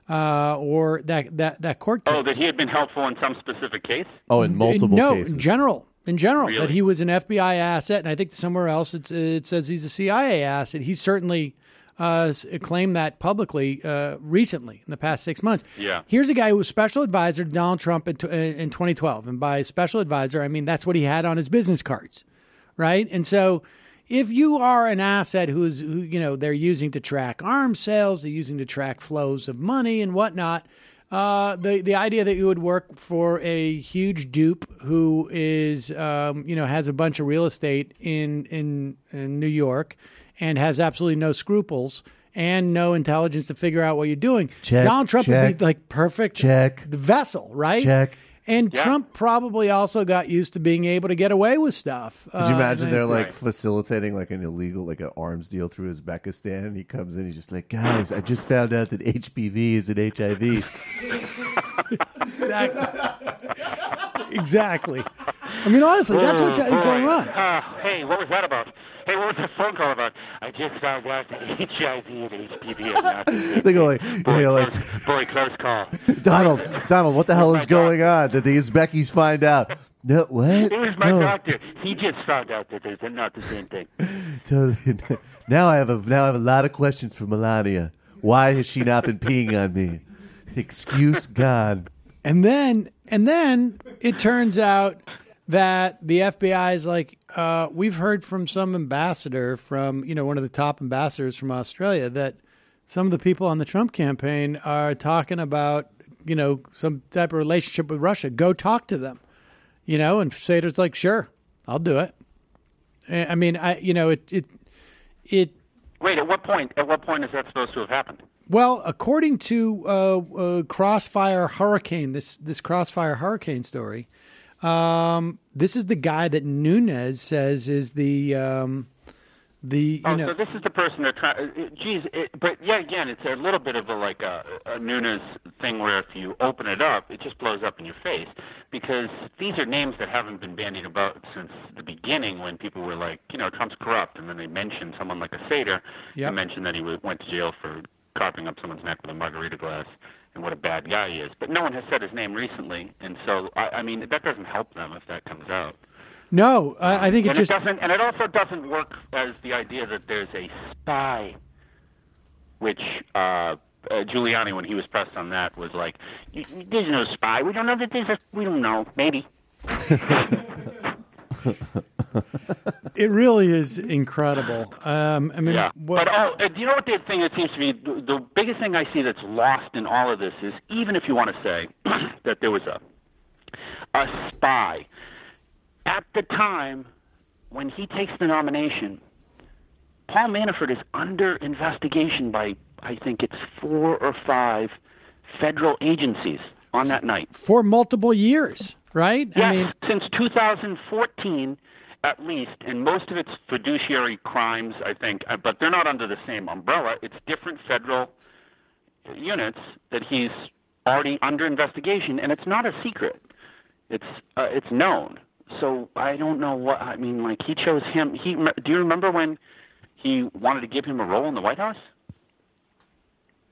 Or that court case. Oh, that he had been helpful in some specific case? Oh, in multiple cases. In general, Really? that he was an FBI asset, and I think somewhere else it says he's a CIA asset. He's certainly claimed that publicly recently in the past 6 months. Yeah. Here's a guy who was special advisor to Donald Trump in 2012, and by special advisor, I mean that's what he had on his business cards, right? And so, if you are an asset who they're using to track arms sales, they're using to track flows of money and whatnot, the idea that you would work for a huge dupe who is has a bunch of real estate in New York and has absolutely no scruples and no intelligence to figure out what you're doing, Donald Trump would be like perfect the vessel, right? Check. And Trump probably also got used to being able to get away with stuff. Could you imagine they're like facilitating like an illegal, like an arms deal through Uzbekistan? He comes in, he's just like, guys, I just found out that HPV is an HIV. Exactly. I mean, honestly, that's what's going on. Hey, what was that about? Hey, what was that phone call about? I just found out that HIV and HPV are not the same They go like, boy, close call. Donald, what the hell is going on? Did the Uzbekis find out? No, what? It was my No. doctor. He just found out that they're not the same thing. Totally. Now I have a lot of questions for Melania. Why has she not been peeing on me? Excuse God. And then it turns out that the FBI is like, we've heard from some ambassador from, one of the top ambassadors from Australia that some of the people on the Trump campaign are talking about, some type of relationship with Russia. Go talk to them, and Sater's like, sure, I'll do it. I mean, it. Wait, at what point? At what point is that supposed to have happened? Well, according to Crossfire Hurricane, this Crossfire Hurricane story, this is the guy that Nunes says is So this is the person that but yeah, again, it's a little bit of a Nunes thing where if you open it up, it just blows up in your face because these are names that haven't been bandied about since the beginning when people were like, Trump's corrupt, and then they mentioned someone like a Sater and mentioned that he went to jail for carving up someone's neck with a margarita glass and what a bad guy he is. But no one has said his name recently, and so I mean that doesn't help them if that comes out. No, I think it doesn't, and it also doesn't work as the idea that there's a spy, which Giuliani, when he was pressed on that, was like, "There's no spy. We don't know that there's we don't know. Maybe." It really is incredible. I mean, yeah. But do you know what the thing that seems to be the biggest thing I see that's lost in all of this is even if you want to say that there was a spy. At the time when he takes the nomination, Paul Manafort is under investigation by, I think it's 4 or 5 federal agencies on that night. For multiple years, right? Yes, since 2014 at least, and most of it's fiduciary crimes, I think, but they're not under the same umbrella. It's different federal units that he's already under investigation, and it's not a secret. It's known. So I don't know what I mean. Like he chose him. Do you remember when he wanted to give him a role in the White House?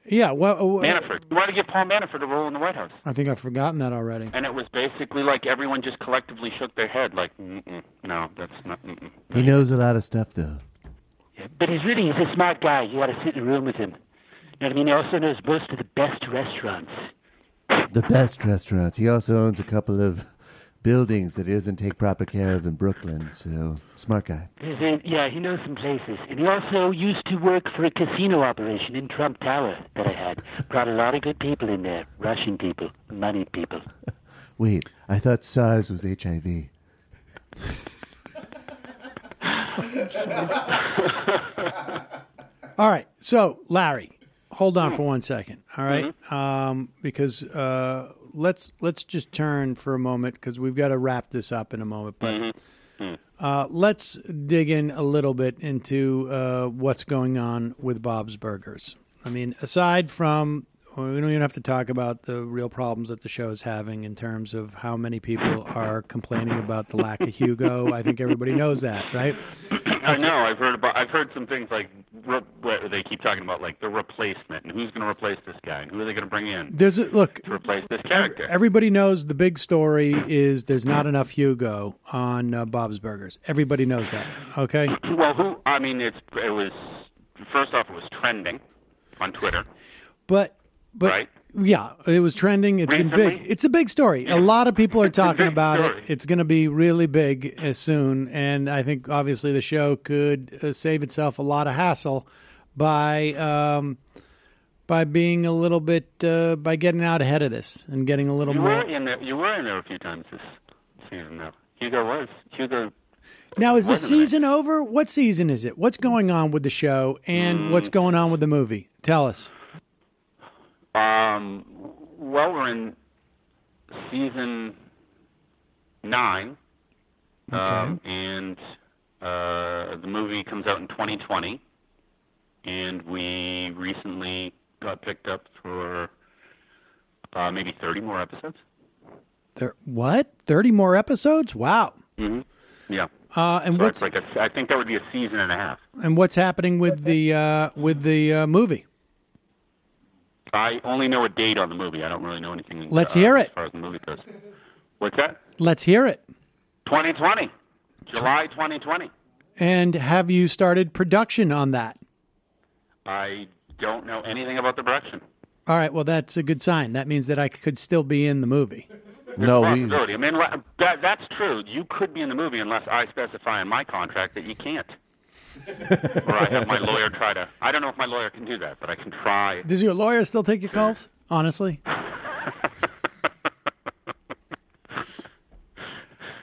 Yeah. Well, Manafort. He wanted to give Paul Manafort a role in the White House. I think I've forgotten that already. And it was basically like everyone just collectively shook their head, like, no, that's not. He knows a lot of stuff, though. Yeah, but he's a smart guy. You got to sit in a room with him. You know what I mean? He also knows most of the best restaurants. The best restaurants. He also owns a couple of buildings that he doesn't take proper care of in Brooklyn. So, smart guy. Yeah, he knows some places. And he also used to work for a casino operation in Trump Tower that I had. Brought a lot of good people in there. Russian people, moneyed people. Wait, I thought SARS was HIV. All right. So, Larry, hold on for 1 second. All right. Because let's just turn for a moment because we've got to wrap this up in a moment. But let's dig in a little bit into what's going on with Bob's Burgers. I mean, aside from, we don't even have to talk about the real problems that the show is having in terms of how many people are complaining about the lack of Hugo. I think everybody knows that, right? I know. I've heard some things like where they keep talking about like the replacement and who's going to replace this guy and who are they going to bring in to replace this character. Everybody knows the big story is there's not enough Hugo on Bob's Burgers. Everybody knows that. Okay. Well, it was first off, it was trending on Twitter. But right? Yeah, it was trending. It's been big. It's a big story. A lot of people are talking about it. It's going to be really big soon, and I think obviously the show could save itself a lot of hassle by being a little bit by getting out ahead of this and getting a little more. You were in there a few times this season, though. Hugo. Now, is the season over? What season is it? What's going on with the show, and what's going on with the movie? Tell us. Well, we're in season 9, and the movie comes out in 2020, and we recently got picked up for maybe 30 more episodes. What? 30 more episodes? Wow. Mm-hmm. Yeah. And so I think that would be a season and a half. And what's happening with the movie? I only know a date on the movie. I don't really know anything. Let's hear it. As far as the movie goes. What's that? Let's hear it. 2020. July 2020. And have you started production on that? I don't know anything about the production. All right. Well, that's a good sign. That means that I could still be in the movie. Possibility. I mean, that's true. You could be in the movie unless I specify in my contract that you can't. Or I have my lawyer try to. I don't know if my lawyer can do that, but I can try. Does your lawyer still take your calls? Honestly,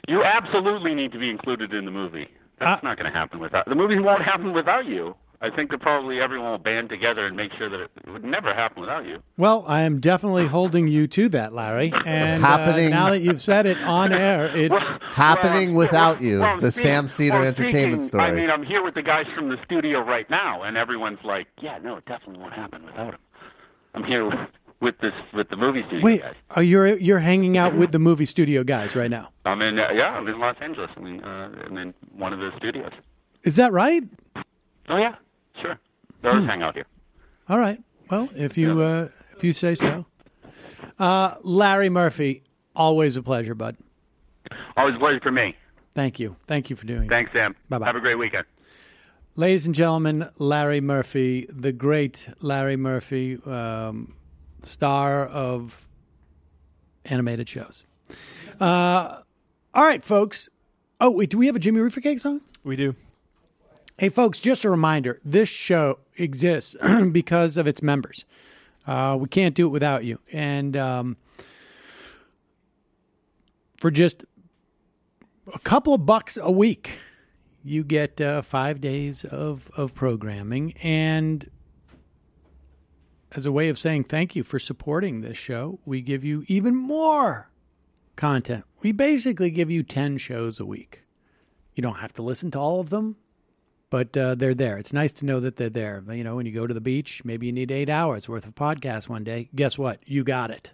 you absolutely need to be included in the movie. That's not going to happen without the movie. Won't happen without you. I think that probably everyone will band together and make sure that it would never happen without you. Well, I am definitely holding you to that, Larry. And now that you've said it on air, it's happening without you. The Sam Cedar Entertainment Story. I mean, I'm here with the guys from the studio right now, and everyone's like, "Yeah, no, it definitely won't happen without him." I'm here with the movie studio guys. Oh, you're hanging out with the movie studio guys right now. I'm in Los Angeles. I'm in one of the studios. Is that right? Oh yeah. Sure. They'll hang out here. All right. Well, if you say so. Larry Murphy, always a pleasure, bud. Always a pleasure for me. Thank you. Thank you for doing it. Thanks, Sam. Bye-bye. Have a great weekend. Ladies and gentlemen, Larry Murphy, the great Larry Murphy, star of animated shows. All right, folks. Oh, wait, do we have a Jimmy Reefer Cake song? We do. Hey, folks, just a reminder, this show exists because of its members. We can't do it without you. And for just a couple of bucks a week, you get 5 days of programming. And as a way of saying thank you for supporting this show, we give you even more content. We basically give you 10 shows a week. You don't have to listen to all of them. But they're there. It's nice to know that they're there. You know, when you go to the beach, maybe you need 8 hours worth of podcast one day. Guess what? You got it.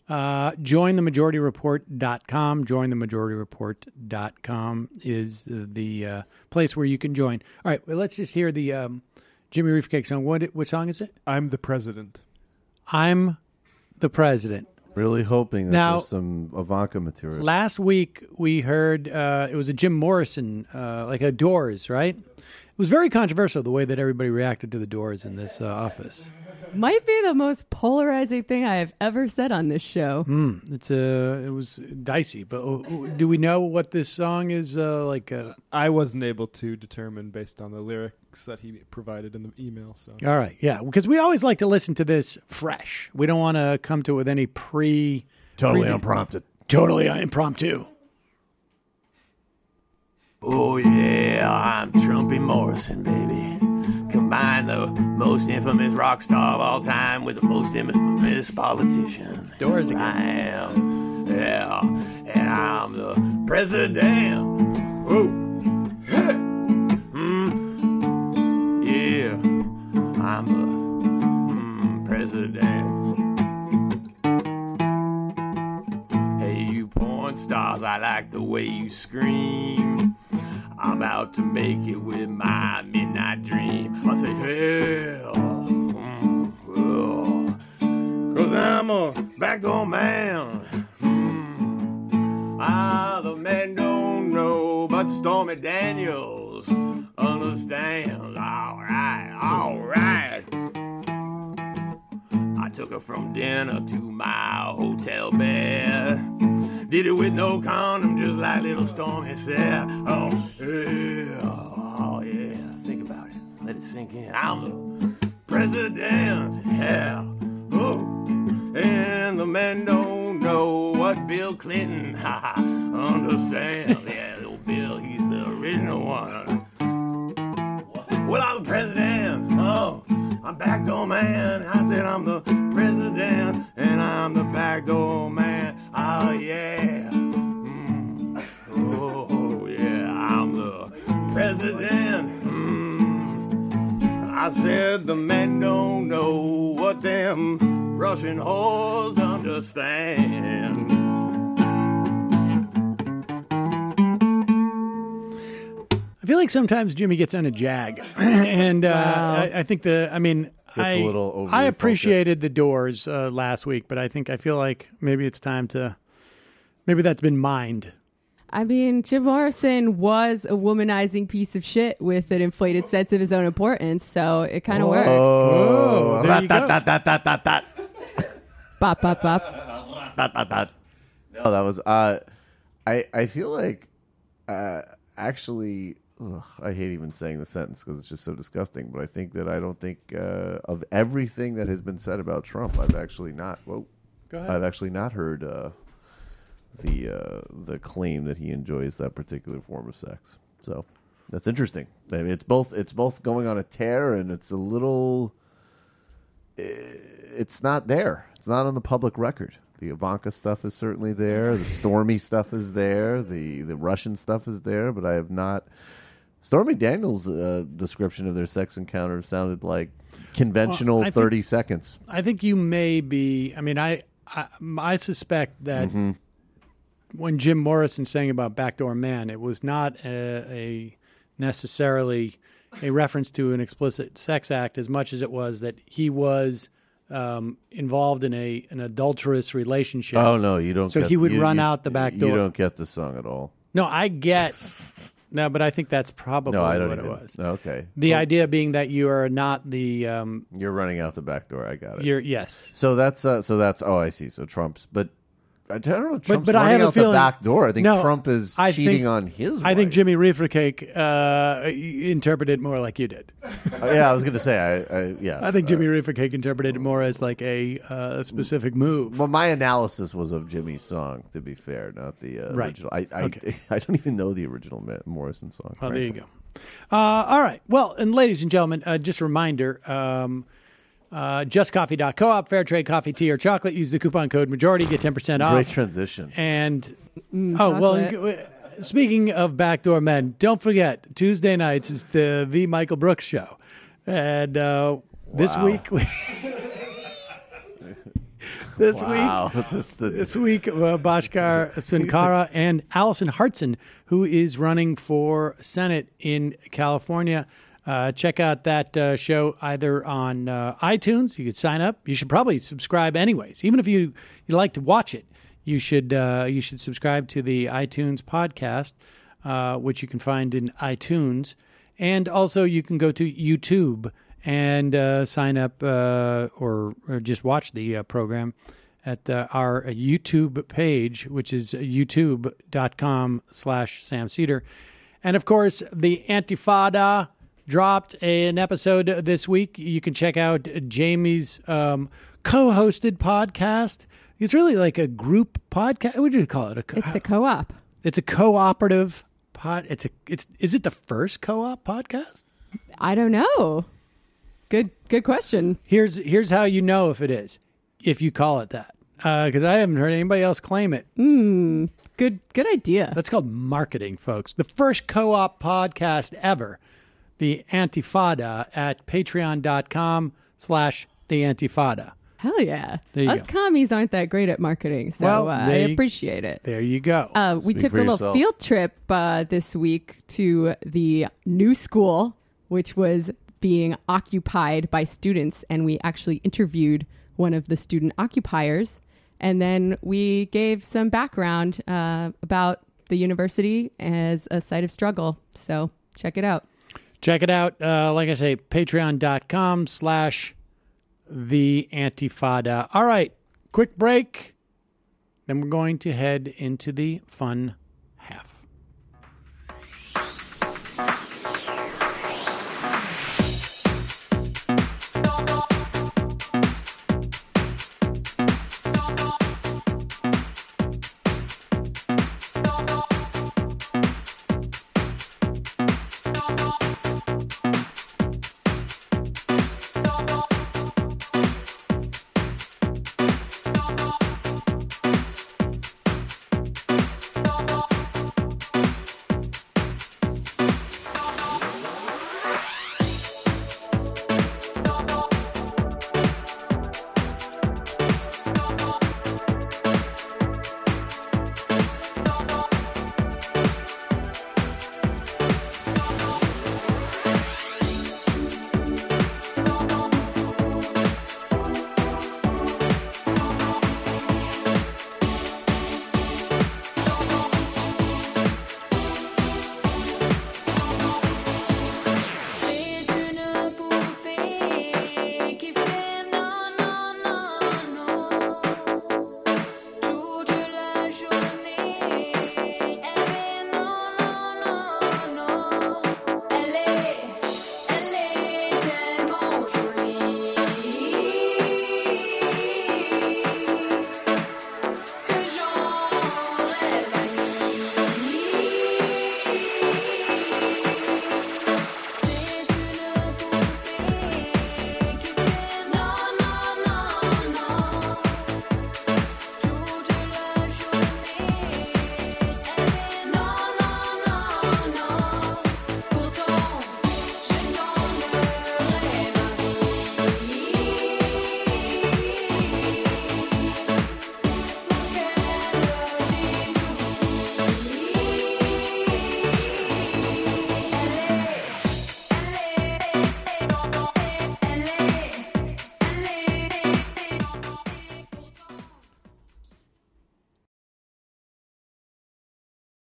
JoinTheMajorityReport.com. JoinTheMajorityReport.com is the place where you can join. All right, well, let's just hear the Jimmy Reefer Cake song. What song is it? I'm the President. I'm the President. Really hoping that Now- there's some Ivanka material. Last week we heard it was a Jim Morrison, like a Doors, right? It was very controversial the way that everybody reacted to the Doors in this office. Might be the most polarizing thing I have ever said on this show. It was dicey, but do we know what this song is like? I wasn't able to determine based on the lyrics that he provided in the email. So All right, yeah, because we always like to listen to this fresh. We don't want to come to it with any Totally unprompted. Totally impromptu. Oh yeah, I'm Trumpy Morrison, baby. Combine the most infamous rock star of all time with the most infamous politician. Doors again. I am, yeah, and I'm the president. Oh, yeah, I'm the president. Hey, you porn stars, I like the way you scream. I'm out to make it with my midnight dream. I say, hell, cause I'm a backdoor man. The men don't know, but Stormy Daniels understands. All right, all right. I took her from dinner to my hotel bed. Did it with no condom, just like little Stormy said. Oh yeah, think about it. Let it sink in. I'm the president, yeah. Oh, and the men don't know what Bill Clinton understand. Yeah, little Bill, he's the original one. Well, I'm the president. Oh, I'm backdoor man. I said I'm the president, and I'm the backdoor man. Oh yeah. Oh yeah, I'm the president. I said the men don't know what them Russian whores understand. I feel like sometimes Jimmy gets on a jag, and I think Gets a little overly I appreciated the Doors last week, but I feel like maybe it's time to maybe that's been mined. I mean, Jim Morrison was a womanizing piece of shit with an inflated sense of his own importance, so it kind of works. Oh, there you go. Bop, bop, bop. No, that was. I feel like actually. Ugh, I hate even saying the sentence because it's just so disgusting. But I don't think of everything that has been said about Trump, I've actually not. Whoa, Go ahead. I've actually not heard the claim that he enjoys that particular form of sex. So that's interesting. I mean, it's both going on a tear, and it's a little. It's not there. It's not on the public record. The Ivanka stuff is certainly there. The Stormy stuff is there. The Russian stuff is there. But I have not. Stormy Daniels' description of their sex encounter sounded like conventional 30 seconds. I think you may be. I mean, I suspect that when Jim Morrison sang about Backdoor Man, it was not a necessarily a reference to an explicit sex act as much as it was that he was involved in an adulterous relationship. Oh no, you don't. So he would run out the back door. You don't get the song at all. No, I get. No, but I think that's probably what it was. Okay. The idea being that you are not the. You're running out the back door. I got it. Yes. So that's. Oh, I see. So Trump's, but I don't know if Trump's but I running have a out feeling, the back door. I think no, Trump is cheating on his. I think Jimmy Reefercake interpreted it more like you did. Yeah, I was going to say. Yeah. I think Jimmy Reefercake interpreted it more as like a specific move. Well, my analysis was of Jimmy's song, to be fair, not the original. I don't even know the original Morrison song. Well, there you go. All right. Well, and ladies and gentlemen, just a reminder. JustCoffee.coop, fair trade coffee, tea, or chocolate. Use the coupon code majority, get 10% off. Great transition. And chocolate. Speaking of backdoor men, don't forget Tuesday nights is the Michael Brooks show, and this week, Bhaskar Sunkara and Allison Hartson, who is running for Senate in California. Check out that show either on iTunes. You could sign up. You should probably subscribe anyways. Even if you like to watch it, you should subscribe to the iTunes podcast, which you can find in iTunes. And also you can go to YouTube and sign up or just watch the program at our YouTube page, which is youtube.com/Sam Cedar. And, of course, the Antifada dropped an episode this week. You can check out Jamie's co-hosted podcast. It's really like a group podcast. What do you call it? It's a co-op. It's a cooperative pod. Is it the first co-op podcast? I don't know. Good question. Here's how you know if it is. If you call it that, because I haven't heard anybody else claim it. Good idea. That's called marketing, folks. The first co-op podcast ever, the Antifada, at patreon.com/the Antifada. Hell yeah. There you Us go. commies aren't that great at marketing, so Well, I appreciate it. There you go. We took a little field trip this week to the new school, which was being occupied by students, and we actually interviewed one of the student occupiers, and then we gave some background about the university as a site of struggle. So check it out. Check it out. Like I say, patreon.com/the Antifada. All right, quick break. Then we're going to head into the fun